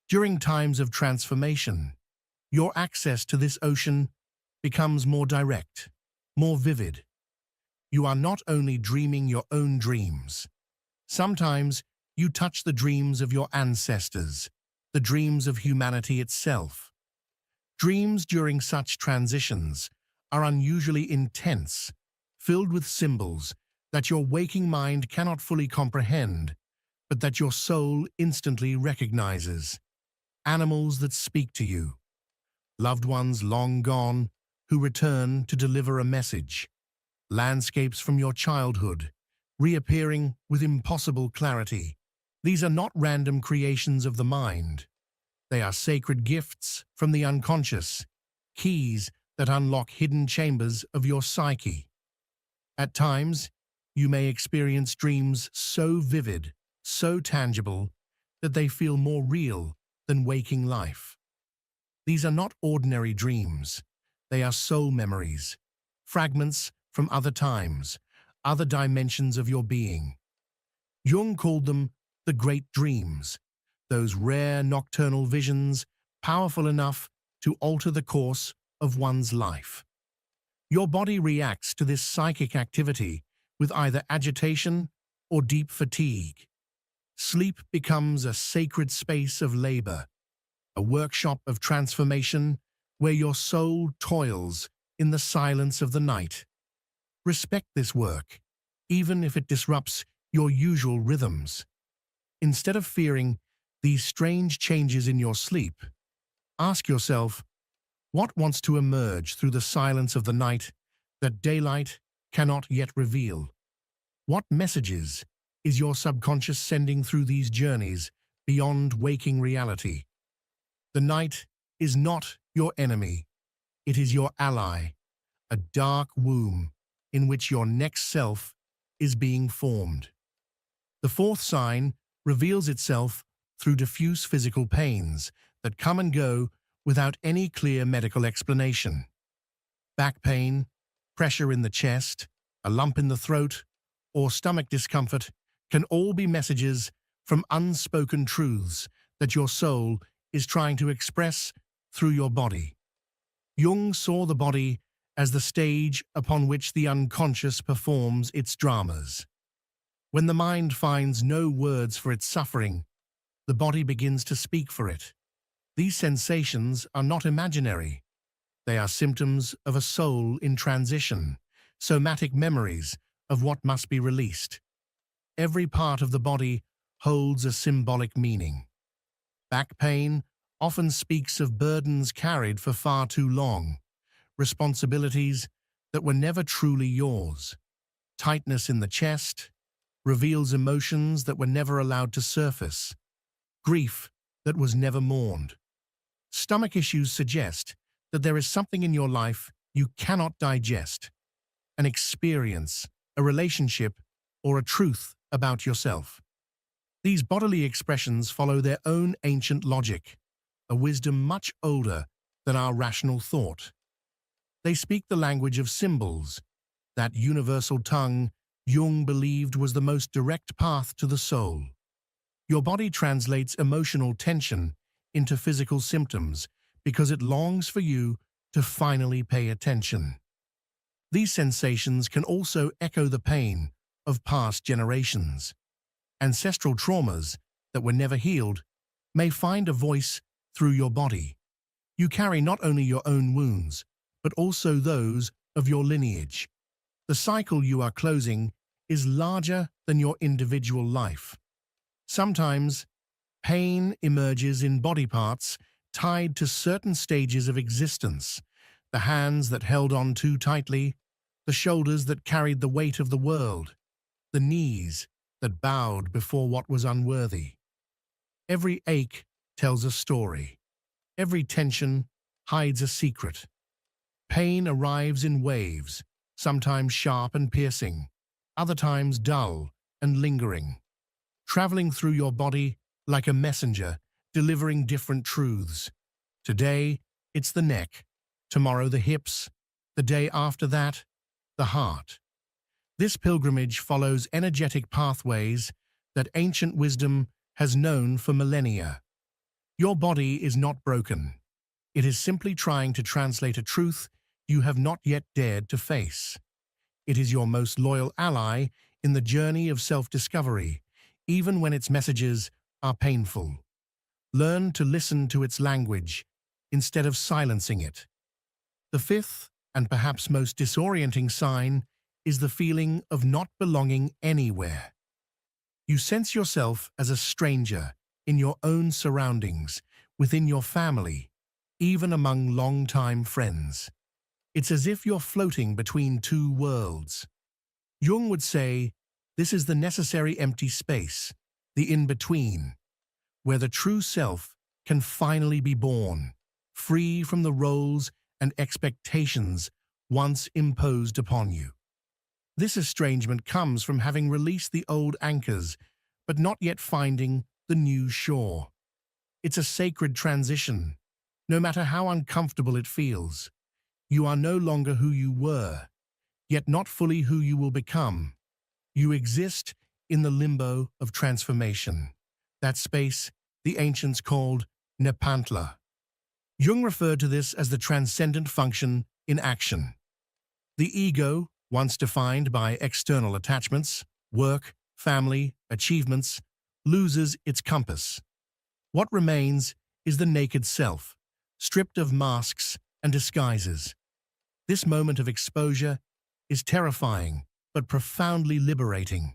During times of transformation, your access to this ocean becomes more direct, more vivid. You are not only dreaming your own dreams. Sometimes you touch the dreams of your ancestors, the dreams of humanity itself. Dreams during such transitions are unusually intense, filled with symbols that your waking mind cannot fully comprehend, but that your soul instantly recognizes. Animals that speak to you, loved ones long gone who return to deliver a message, landscapes from your childhood, reappearing with impossible clarity. These are not random creations of the mind. They are sacred gifts from the unconscious, keys that unlock hidden chambers of your psyche. At times, you may experience dreams so vivid, so tangible, that they feel more real than waking life. These are not ordinary dreams. They are soul memories, fragments from other times, other dimensions of your being. Jung called them the great dreams, those rare nocturnal visions powerful enough to alter the course of one's life. Your body reacts to this psychic activity with either agitation or deep fatigue. Sleep becomes a sacred space of labor, a workshop of transformation where your soul toils in the silence of the night. Respect this work, even if it disrupts your usual rhythms. Instead of fearing these strange changes in your sleep, ask yourself, what wants to emerge through the silence of the night that daylight cannot yet reveal? What messages is your subconscious sending through these journeys beyond waking reality? The night is not your enemy. It is your ally, a dark womb in which your next self is being formed. The fourth sign reveals itself through diffuse physical pains that come and go without any clear medical explanation. Back pain, pressure in the chest, a lump in the throat, or stomach discomfort can all be messages from unspoken truths that your soul is trying to express through your body. Jung saw the body as the stage upon which the unconscious performs its dramas. When the mind finds no words for its suffering, the body begins to speak for it. These sensations are not imaginary. They are symptoms of a soul in transition, somatic memories of what must be released. Every part of the body holds a symbolic meaning. Back pain often speaks of burdens carried for far too long, responsibilities that were never truly yours. Tightness in the chest reveals emotions that were never allowed to surface, grief that was never mourned. Stomach issues suggest that there is something in your life you cannot digest, an experience, a relationship, or a truth about yourself. These bodily expressions follow their own ancient logic, a wisdom much older than our rational thought. They speak the language of symbols, that universal tongue Jung believed was the most direct path to the soul. Your body translates emotional tension into physical symptoms because it longs for you to finally pay attention. These sensations can also echo the pain of past generations. Ancestral traumas that were never healed may find a voice through your body. You carry not only your own wounds, but also those of your lineage. The cycle you are closing is larger than your individual life. Sometimes, pain emerges in body parts tied to certain stages of existence, the hands that held on too tightly, the shoulders that carried the weight of the world, the knees that bowed before what was unworthy. Every ache tells a story. Every tension hides a secret. Pain arrives in waves, sometimes sharp and piercing, other times dull and lingering, traveling through your body like a messenger, delivering different truths. Today, it's the neck, tomorrow the hips, the day after that, the heart. This pilgrimage follows energetic pathways that ancient wisdom has known for millennia. Your body is not broken. It is simply trying to translate a truth you have not yet dared to face. It is your most loyal ally in the journey of self-discovery, even when its messages are painful. Learn to listen to its language instead of silencing it. The fifth, and perhaps most disorienting sign, is the feeling of not belonging anywhere. You sense yourself as a stranger in your own surroundings, within your family, even among long-time friends. It's as if you're floating between two worlds. Jung would say, this is the necessary empty space, the in-between, where the true self can finally be born, free from the roles and expectations once imposed upon you. This estrangement comes from having released the old anchors, but not yet finding the new shore. It's a sacred transition, no matter how uncomfortable it feels. You are no longer who you were, yet not fully who you will become. You exist in the limbo of transformation, that space the ancients called Nepantla. Jung referred to this as the transcendent function in action. The ego, once defined by external attachments, work, family, achievements, loses its compass. What remains is the naked self, stripped of masks and disguises. This moment of exposure is terrifying, but profoundly liberating.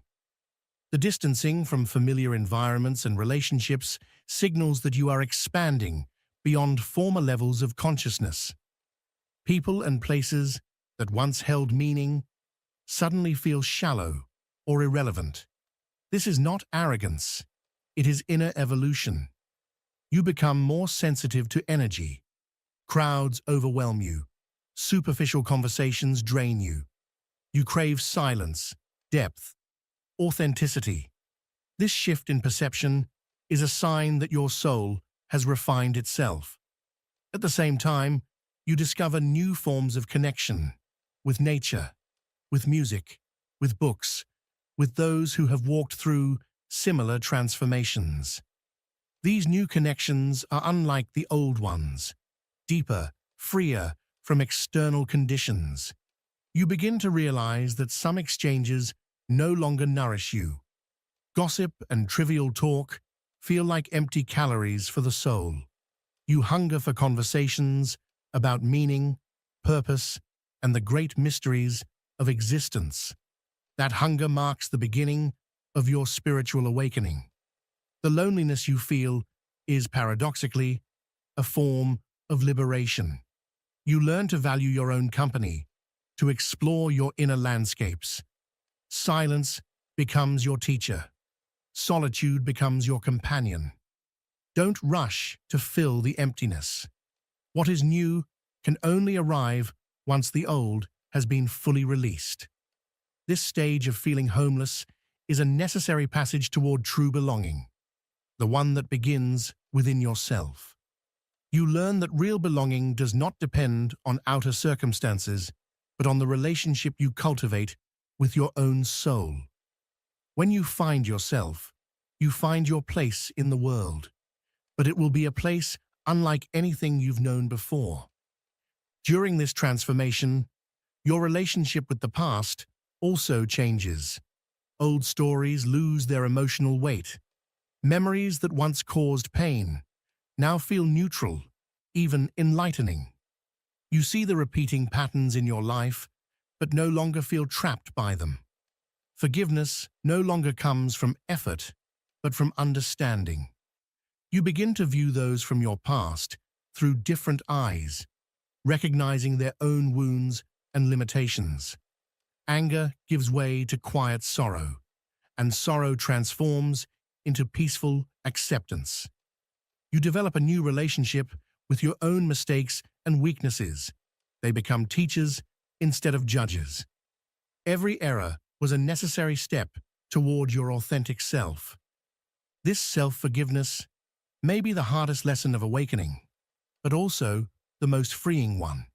The distancing from familiar environments and relationships signals that you are expanding beyond former levels of consciousness. People and places that once held meaning suddenly feel shallow or irrelevant. This is not arrogance, it is inner evolution. You become more sensitive to energy. Crowds overwhelm you. Superficial conversations drain you. You crave silence, depth, authenticity. This shift in perception is a sign that your soul has refined itself. At the same time, you discover new forms of connection with nature, with music, with books, with those who have walked through similar transformations. These new connections are unlike the old ones, deeper, freer from external conditions. You begin to realize that some exchanges no longer nourish you, Gossip and trivial talk feel like empty calories for the soul. You hunger for conversations about meaning, purpose, and the great mysteries of existence. That hunger marks the beginning of your spiritual awakening. The loneliness you feel is, paradoxically, a form of liberation. You learn to value your own company, to explore your inner landscapes. Silence becomes your teacher. Solitude becomes your companion. Don't rush to fill the emptiness. What is new can only arrive once the old has been fully released. This stage of feeling homeless is a necessary passage toward true belonging, the one that begins within yourself. You learn that real belonging does not depend on outer circumstances, but on the relationship you cultivate with your own soul. When you find yourself, you find your place in the world, but it will be a place unlike anything you've known before. During this transformation, your relationship with the past also changes. Old stories lose their emotional weight. Memories that once caused pain now feel neutral, even enlightening. You see the repeating patterns in your life, but no longer feel trapped by them. Forgiveness no longer comes from effort, but from understanding. You begin to view those from your past through different eyes, recognizing their own wounds and limitations. Anger gives way to quiet sorrow, and sorrow transforms into peaceful acceptance. You develop a new relationship with your own mistakes and weaknesses. They become teachers instead of judges. Every error was a necessary step toward your authentic self. This self-forgiveness may be the hardest lesson of awakening, but also the most freeing one.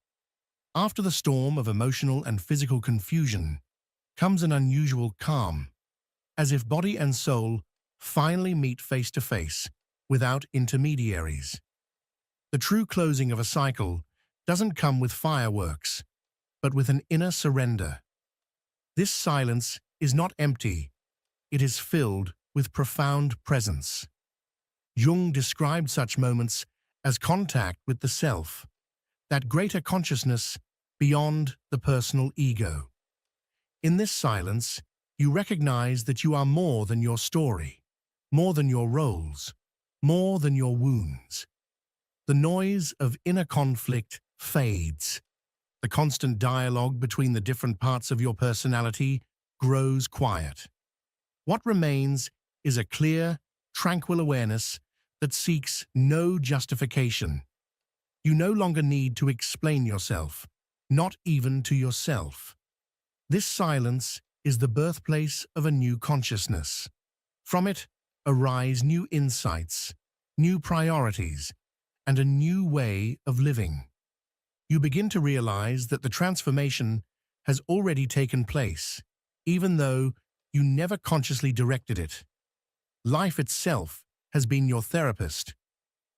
After the storm of emotional and physical confusion comes an unusual calm, as if body and soul finally meet face to face without intermediaries. The true closing of a cycle doesn't come with fireworks, but with an inner surrender. This silence is not empty, it is filled with profound presence. Jung described such moments as contact with the self, that greater consciousness beyond the personal ego. In this silence, you recognize that you are more than your story, more than your roles, more than your wounds. The noise of inner conflict fades. The constant dialogue between the different parts of your personality grows quiet. What remains is a clear, tranquil awareness that seeks no justification. You no longer need to explain yourself, not even to yourself. This silence is the birthplace of a new consciousness. From it arise new insights, new priorities, and a new way of living. You begin to realize that the transformation has already taken place, even though you never consciously directed it. Life itself has been your therapist,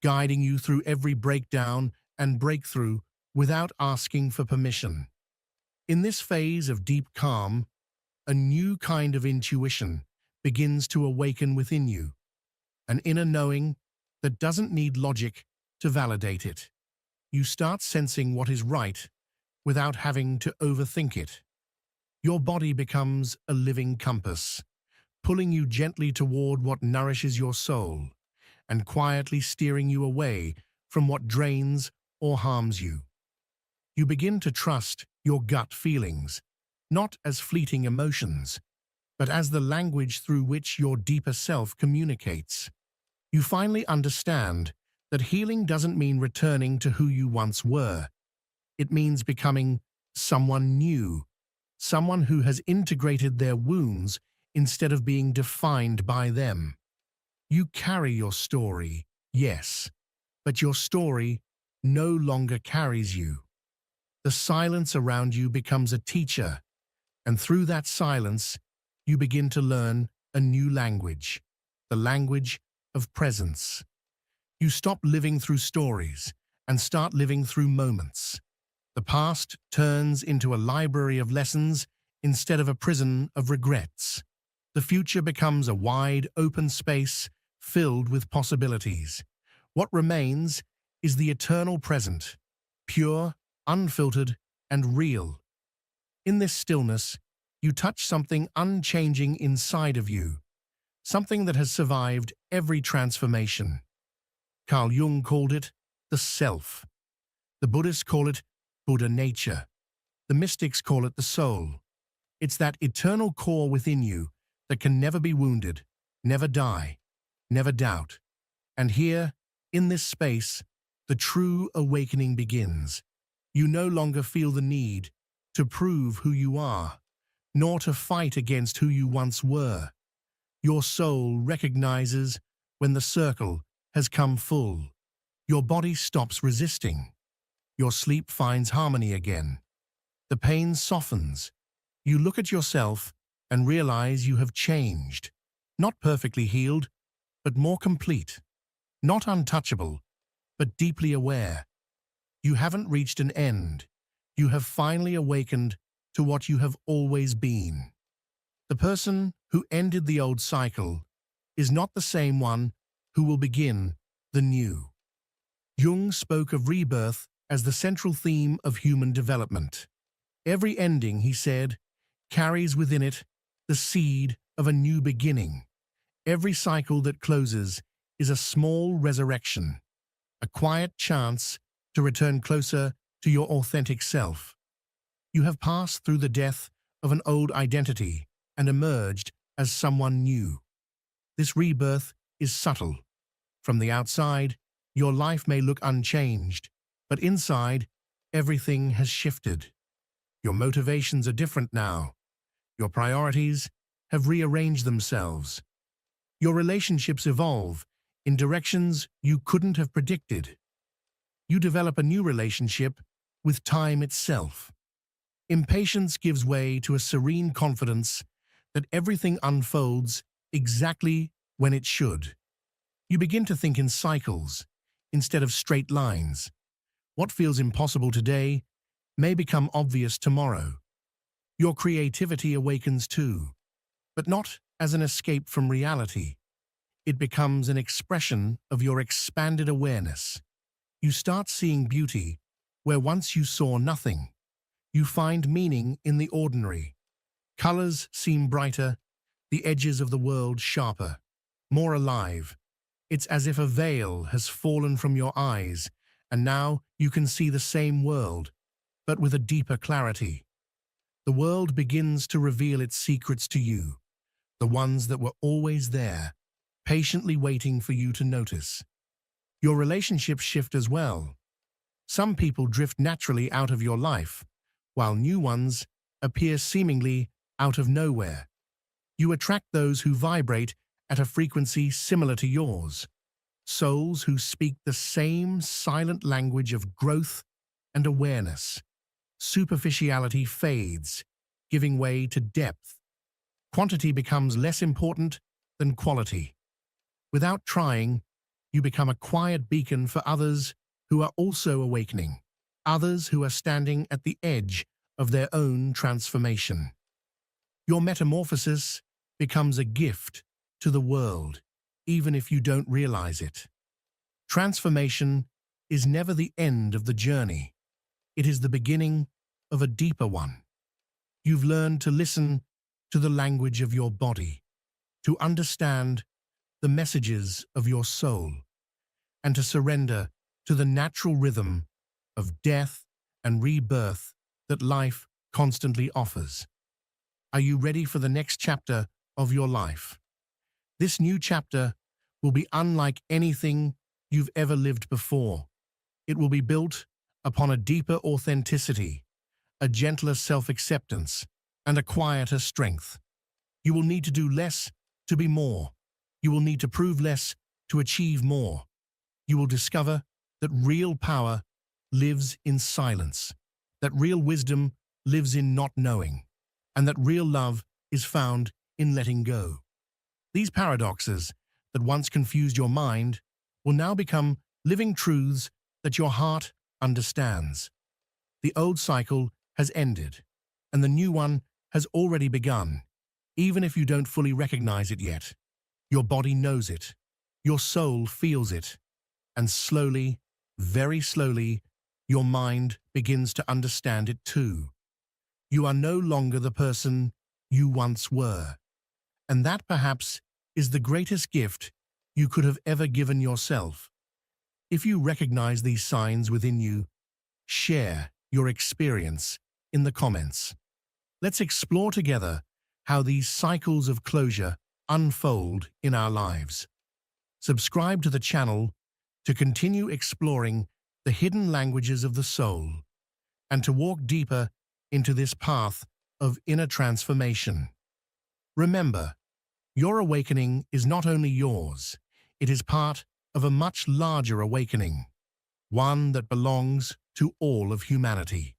guiding you through every breakdown and breakthrough without asking for permission. In this phase of deep calm, a new kind of intuition begins to awaken within you, an inner knowing that doesn't need logic to validate it. You start sensing what is right without having to overthink it. Your body becomes a living compass, pulling you gently toward what nourishes your soul and quietly steering you away from what drains or harms you. You begin to trust your gut feelings, not as fleeting emotions, but as the language through which your deeper self communicates. You finally understand that healing doesn't mean returning to who you once were. It means becoming someone new, someone who has integrated their wounds instead of being defined by them. You carry your story, yes, but your story no longer carries you. The silence around you becomes a teacher, and through that silence, you begin to learn a new language, the language of presence. You stop living through stories and start living through moments. The past turns into a library of lessons instead of a prison of regrets. The future becomes a wide, open space filled with possibilities. What remains is the eternal present, pure, unfiltered, and real. In this stillness, you touch something unchanging inside of you, something that has survived every transformation. Carl Jung called it the self. The Buddhists call it Buddha nature. The mystics call it the soul. It's that eternal core within you that can never be wounded, never die, never doubt. And here, in this space, the true awakening begins. You no longer feel the need to prove who you are, nor to fight against who you once were. Your soul recognizes when the circle has come full. Your body stops resisting. Your sleep finds harmony again. The pain softens. You look at yourself and realize you have changed. Not perfectly healed, but more complete. Not untouchable, but deeply aware. You haven't reached an end. You have finally awakened to what you have always been. The person who ended the old cycle is not the same one who will begin the new. Jung spoke of rebirth as the central theme of human development. Every ending, he said, carries within it the seed of a new beginning. Every cycle that closes is a small resurrection, a quiet chance to return closer to your authentic self. You have passed through the death of an old identity and emerged as someone new. This rebirth is subtle. From the outside, your life may look unchanged, but inside, everything has shifted. Your motivations are different now. Your priorities have rearranged themselves. Your relationships evolve in directions you couldn't have predicted. You develop a new relationship with time itself. Impatience gives way to a serene confidence that everything unfolds exactly when it should. You begin to think in cycles instead of straight lines. What feels impossible today may become obvious tomorrow. Your creativity awakens too, but not as an escape from reality. It becomes an expression of your expanded awareness. You start seeing beauty where once you saw nothing. You find meaning in the ordinary. Colors seem brighter, the edges of the world sharper, more alive. It's as if a veil has fallen from your eyes, and now you can see the same world, but with a deeper clarity. The world begins to reveal its secrets to you, the ones that were always there, patiently waiting for you to notice. Your relationships shift as well. Some people drift naturally out of your life, while new ones appear seemingly out of nowhere. You attract those who vibrate at a frequency similar to yours, souls who speak the same silent language of growth and awareness. Superficiality fades, giving way to depth. Quantity becomes less important than quality. Without trying, you become a quiet beacon for others who are also awakening, others who are standing at the edge of their own transformation. Your metamorphosis becomes a gift to the world, even if you don't realize it. Transformation is never the end of the journey. It is the beginning of a deeper one. You've learned to listen to the language of your body, to understand the messages of your soul, and to surrender to the natural rhythm of death and rebirth that life constantly offers. Are you ready for the next chapter of your life? This new chapter will be unlike anything you've ever lived before. It will be built upon a deeper authenticity, a gentler self-acceptance, and a quieter strength. You will need to do less to be more. You will need to prove less to achieve more. You will discover that real power lives in silence, that real wisdom lives in not knowing, and that real love is found in letting go. These paradoxes that once confused your mind will now become living truths that your heart understands. The old cycle has ended, and the new one has already begun. even if you don't fully recognize it yet. Your body knows it, your soul feels it, and slowly, very slowly, your mind begins to understand it too. You are no longer the person you once were, and that perhaps is the greatest gift you could have ever given yourself. If you recognize these signs within you, share your experience in the comments. Let's explore together how these cycles of closure unfold in our lives. Subscribe to the channel to continue exploring the hidden languages of the soul and to walk deeper into this path of inner transformation. Remember, your awakening is not only yours, it is part of a much larger awakening, one that belongs to all of humanity.